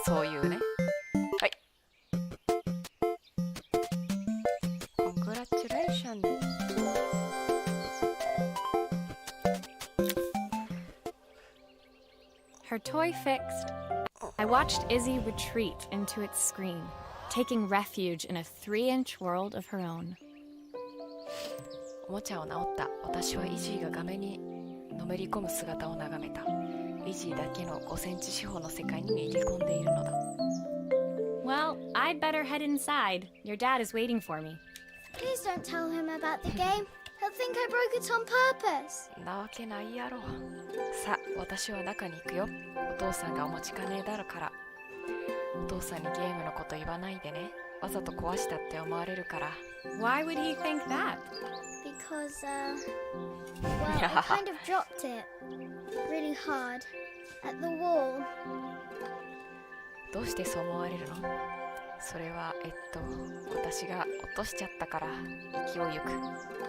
そういうね。はい。Congratulations. Her toy fixed, I watched Izzy retreat into its screen, taking refuge in a 3-inch world of her own. おもちゃを直った。私はイジーが画面にのめり込む姿を眺めた。イジーだけの5センチ四方の世界に逃げ込んでいるのだ。Well, I'd better head inside. Your dad is waiting for me. Please don't tell him about the game. He'll think I broke it on purpose. なわけないやろ。さあ、私は中に行くよ。お父さんがお持ちかねだるから。お父さんにゲームのこと言わないでね。わざと壊したって思われるから。Why would he think that? Because, well, I kind of dropped it really hard at the wall. どうしてそう思われるの？それは、私が落としちゃったから、勢いよく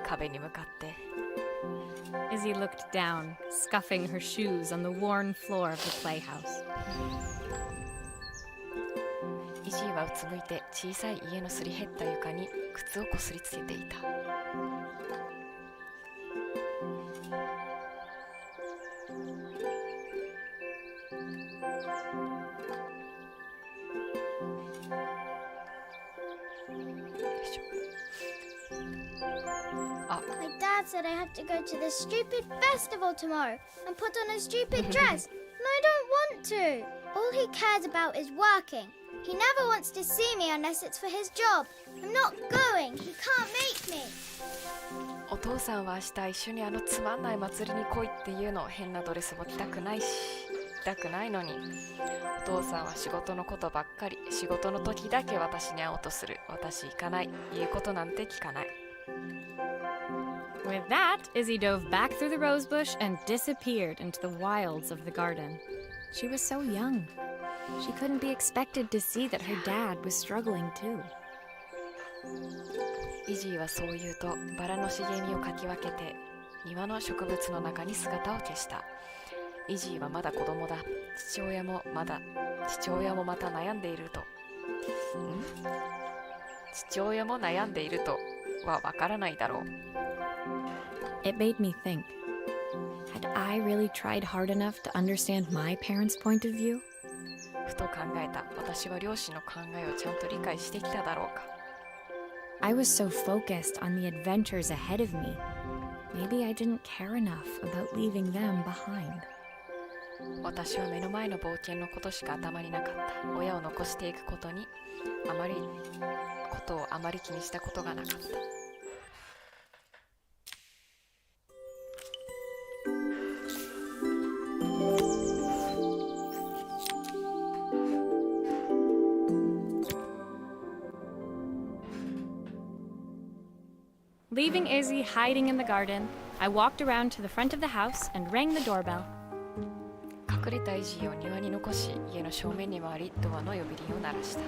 壁に向かって。Izzy looked down, scuffing her shoes on the worn floor of the playhouse. イジーはうつむいて小さい家のすり減った床に靴をこすりつけていた。My dad said I have to go to this stupid festival tomorrow and put on a stupid dress, and I don't want to. All he cares about is working. He never wants to see me unless it's for his job. I'm not going. He can't make me. お父さんは明日一緒にあのつまんない祭りに来いっていうの。変なドレスも着たくないし、着たくないのに。お父さんは仕事のことばっかり。仕事の時だけ私に会おうとする。私行かない。言うことなんて聞かない。With that, Izzy dove back through the rosebush and disappeared into the wilds of the garden. She was so young. She couldn't be expected to see that her dad was struggling too. イジーはそう言うとバラの茂みをかき分けて庭の植物の中に姿を消した。イジーはまだ子供だ。父親もまた悩んでいると。父親も悩んでいるとはわからないだろう。It made me think. Had I really tried hard enough to understand my parents' point of view? ふと考えた。私は両親の考えをちゃんと理解してきただろうか。I was so focused on the adventures ahead of me. Maybe I didn't care enough about leaving them behind. 私は目の前の冒険のことしか頭になかった。親を残していくことをあまり気にしたことがなかった。Leaving Izzy hiding in the garden, I walked around to the front of the house and rang the doorbell. 隠れたイジーを庭に残し、家の正面に回り、ドアの呼び鈴を鳴らした。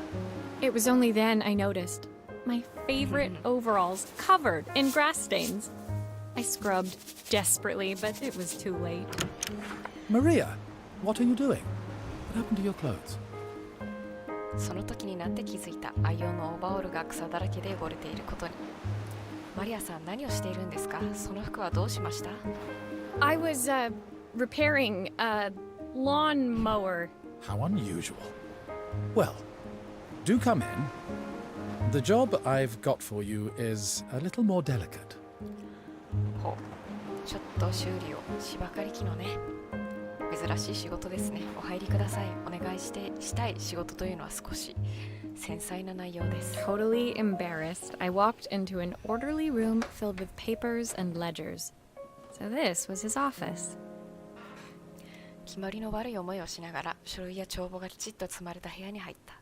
It was only then I noticed my favorite overalls covered in grass stains. I scrubbed desperately, but it was too late. Maria, what are you doing? What happened to your clothes? その時になって気づいた。愛用のオーバーオールが草だらけで汚れていることに。マリアさん、何をしているんですか？その服はどうしました？ I was repairing a lawnmower. How unusual. Well, do come in. The job I've got for you is a little more delicate. ほう、ちょっと修理を。芝刈り機のね。珍しい仕事ですね。お入りください。お願いしたい仕事というのは少し繊細な内容です。 Totally embarrassed, I walked into an orderly room filled with papers and ledgers. So this was his office. 決まりの悪い思いをしながら書類や帳簿がきちっと積まれた部屋に入った。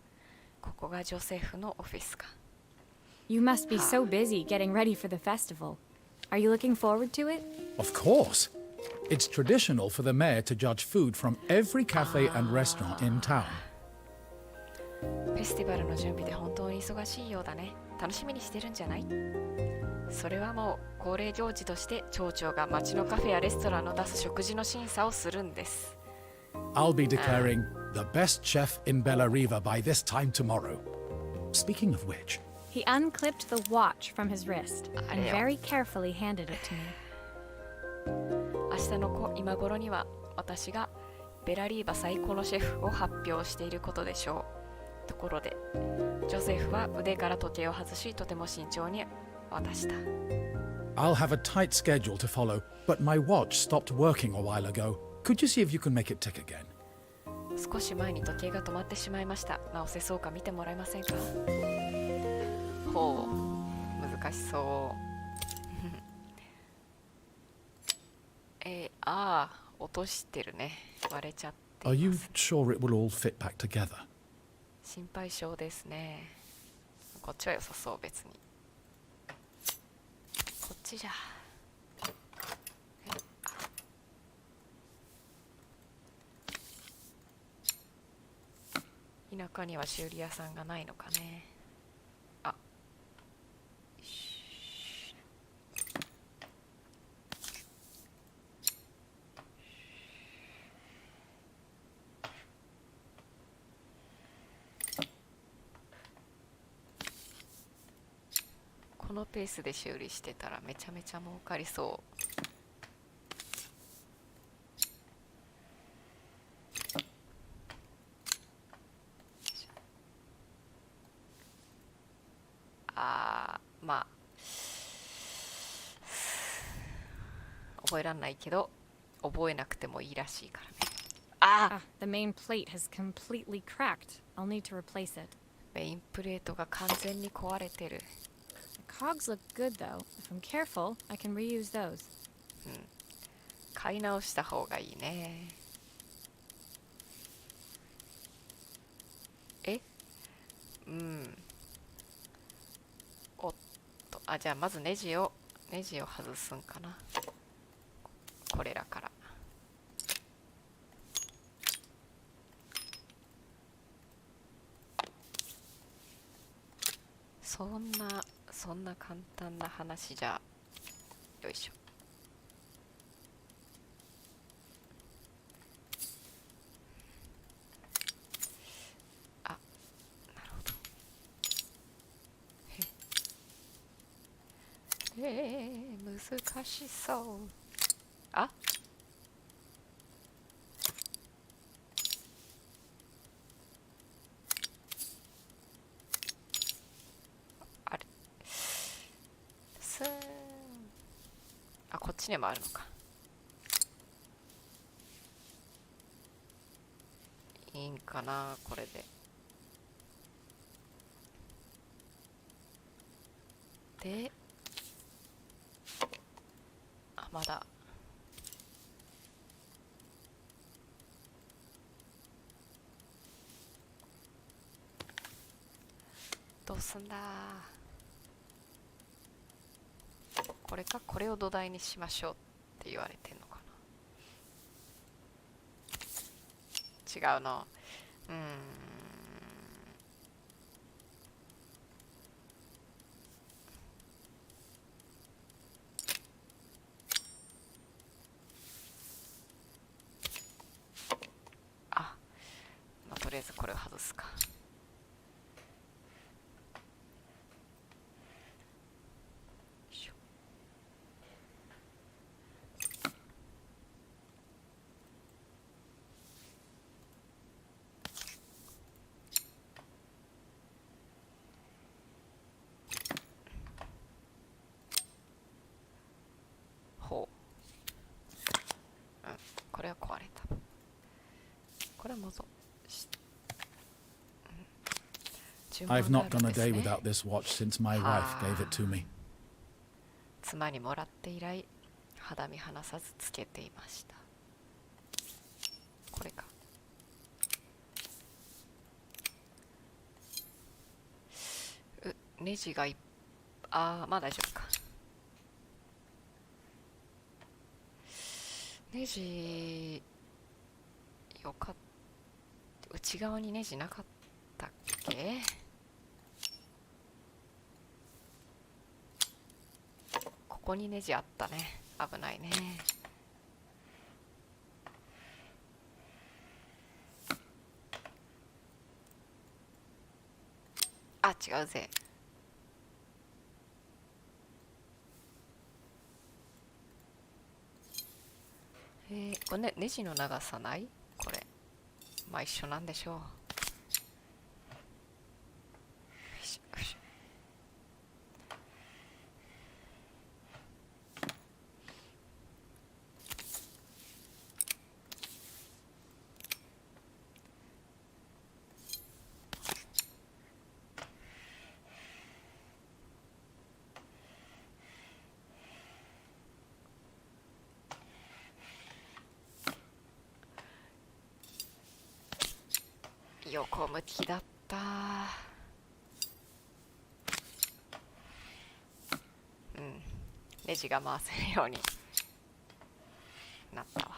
ここがジョセフのオフィスか。 You must be so busy getting ready for the festival. Are you looking forward to it? Of course. It's traditional for the mayor to judge food from every cafe and restaurant in town. フェスティバルの準備で本当に忙しいようだね。楽しみにしてるんじゃない？それはもう恒例行事として町長が町のカフェやレストランの出す食事の審査をするんです。I'll be declaring the best chef in Bella Riva by this time tomorrow. Speaking of which, He unclipped the watch from his wrist and very carefully handed it to me. 明日の今頃には私がベラリーバ最高のシェフを発表していることでしょう。ところでジョセフは腕から時計を外し、とても慎重に渡した。 I'll have a tight schedule to follow, but my watch stopped working a while ago. Could you see if you can make it tick again? 少し前に時計が止まってしまいました。直せそうか見てもらえませんか？ほう、難しそう。落としてるね。割れちゃってい Are you ます。 sure it will all fit back together? 心配性ですね。こっちは良さそう、別に。こっちじゃ。田舎には修理屋さんがないのかね。あ、このペースで修理してたらめちゃめちゃ儲かりそう。まあ覚えらんないけど覚えなくてもいいらしいからね。Ah, the main plate has completely cracked. I'll need to replace it. メインプレートが完全に壊れてる。Cogs look good though. If I'm careful, I can reuse those. 買い直した方がいいね。おっと、じゃあまずネジを外すんかな。これらから。そんな簡単な話じゃ。よいしょ。なるほど。難しそう。あれスーン。こっちにもあるのか。いいんかな、これで。で、まだ。どうすんだ。これか、これを土台にしましょうって言われてんのかな。違うの。とりあえずこれを外すか。これは壊れた。これはもぞ。I've not gone a day without this watch since my wife gave it to me. 妻にもらって以来、肌身離さずつけていました。これか。ネジがまあ大丈夫か。ネジよかった。内側にネジなかったっけ。ここにネジあったね。危ないね。違うぜ。これね、ネジの長さない？これ。まあ一緒なんでしょう。横向きだった。ネジが回せるようになったわ。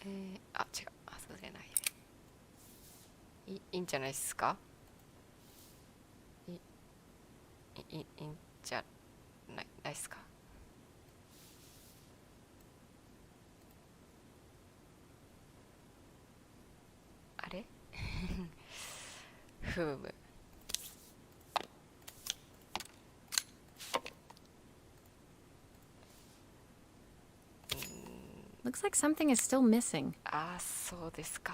違う、外れない。いいんじゃないですか。いいんじゃないですか。あれふむ。Looks like something is still missing. そうですか。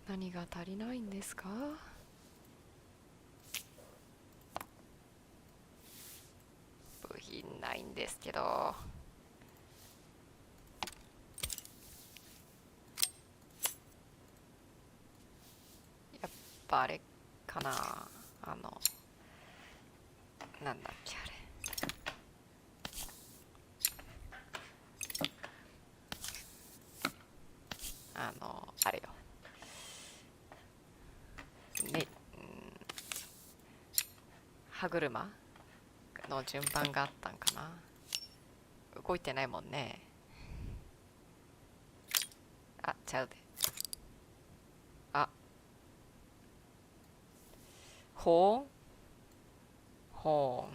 何が足りないんですか。ですけど、やっぱあれかな、なんだっけあれ、あれよね、歯車の順番があったんかな。動いてないもんね。あ、ちゃうで。あ、ほーん。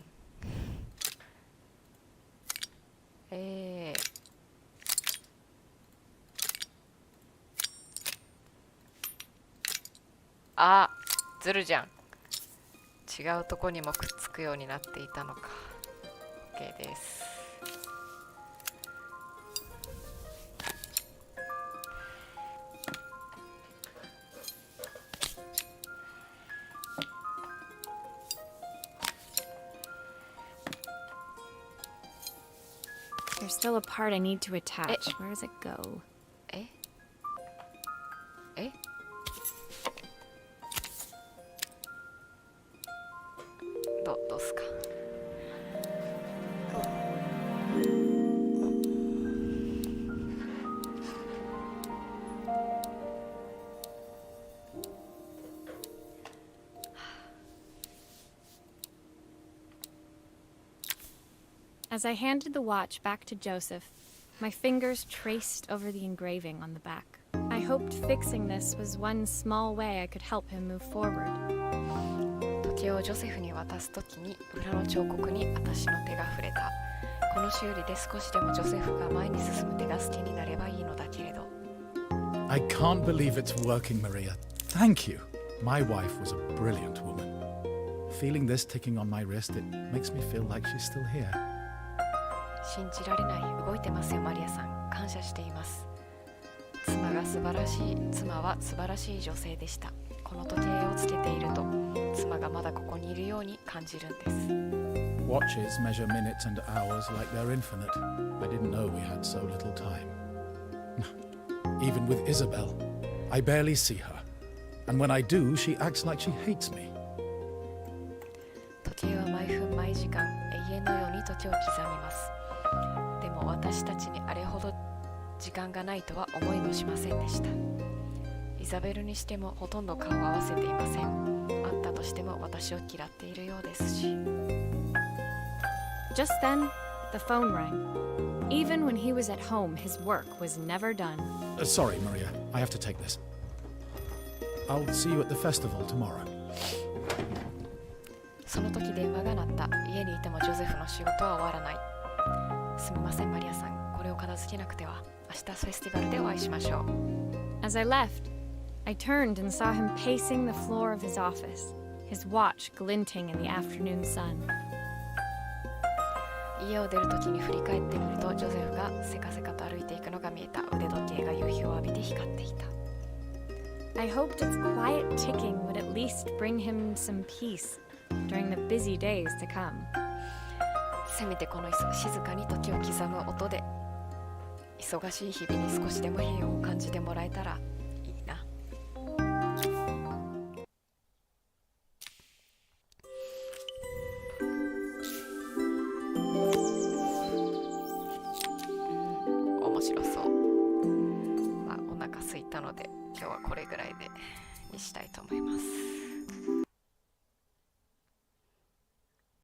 あ、ずるじゃん。違うとこにもくっつくようになっていたのか。 OK です。There's still a part I need to attach. Where does it go? えどうすか。As I handed the watch back to Joseph, my fingers traced over the engraving on the back. I hoped fixing this was one small way I could help him move forward. 時計をジョセフに渡すときに裏の彫刻に私の手が触れた。この修理で少しでもジョセフが前に進む手助けになればいいのだけれど。I can't believe it's working, Maria. Thank you. My wife was a brilliant woman. Feeling this ticking on my wrist, it makes me feel like she's still here. 信じられない。動いてますよマリアさん。感謝しています。妻は素晴らしい女性でした。この時計をつけていると妻がまだここにいるように感じるんです。 Watches measure minutes and hours like they're infinite. I didn't know we had so little time. Even with Isabel, I barely see her. And when I do, she acts like she hates me. 時計は毎分毎時間永遠のように時を刻みます。でも私たちにあれほど時間がないとは思いもしませんでした。イザベルにしてもほとんど顔を合わせていません。会ったとしても私を嫌っているようですし。 Just then, the phone rang. Even when he was at home, his work was never done. Sorry, Maria. I have to take this. I'll see you at the festival tomorrow. その時電話が鳴った。家にいてもジョゼフの仕事は終わらない。すみませんマリアさん。これを片付けなくては。明日フェスティバルでお会いしましょう。 As I left, I turned and saw him pacing the floor of his office, his watch glinting in the afternoon sun. 家を出る時に振り返ってみるとジョゼフがせかせかと歩いていくのが見えた。腕時計が夕日を浴びて光っていた。 I hoped its quiet ticking would at least bring him some peace during the busy days to come. せめてこの静かに時を刻む音で忙しい日々に少しでも平穏を感じてもらえたらいいな。面白そう。まあお腹空いたので今日はこれぐらいでにしたいと思います。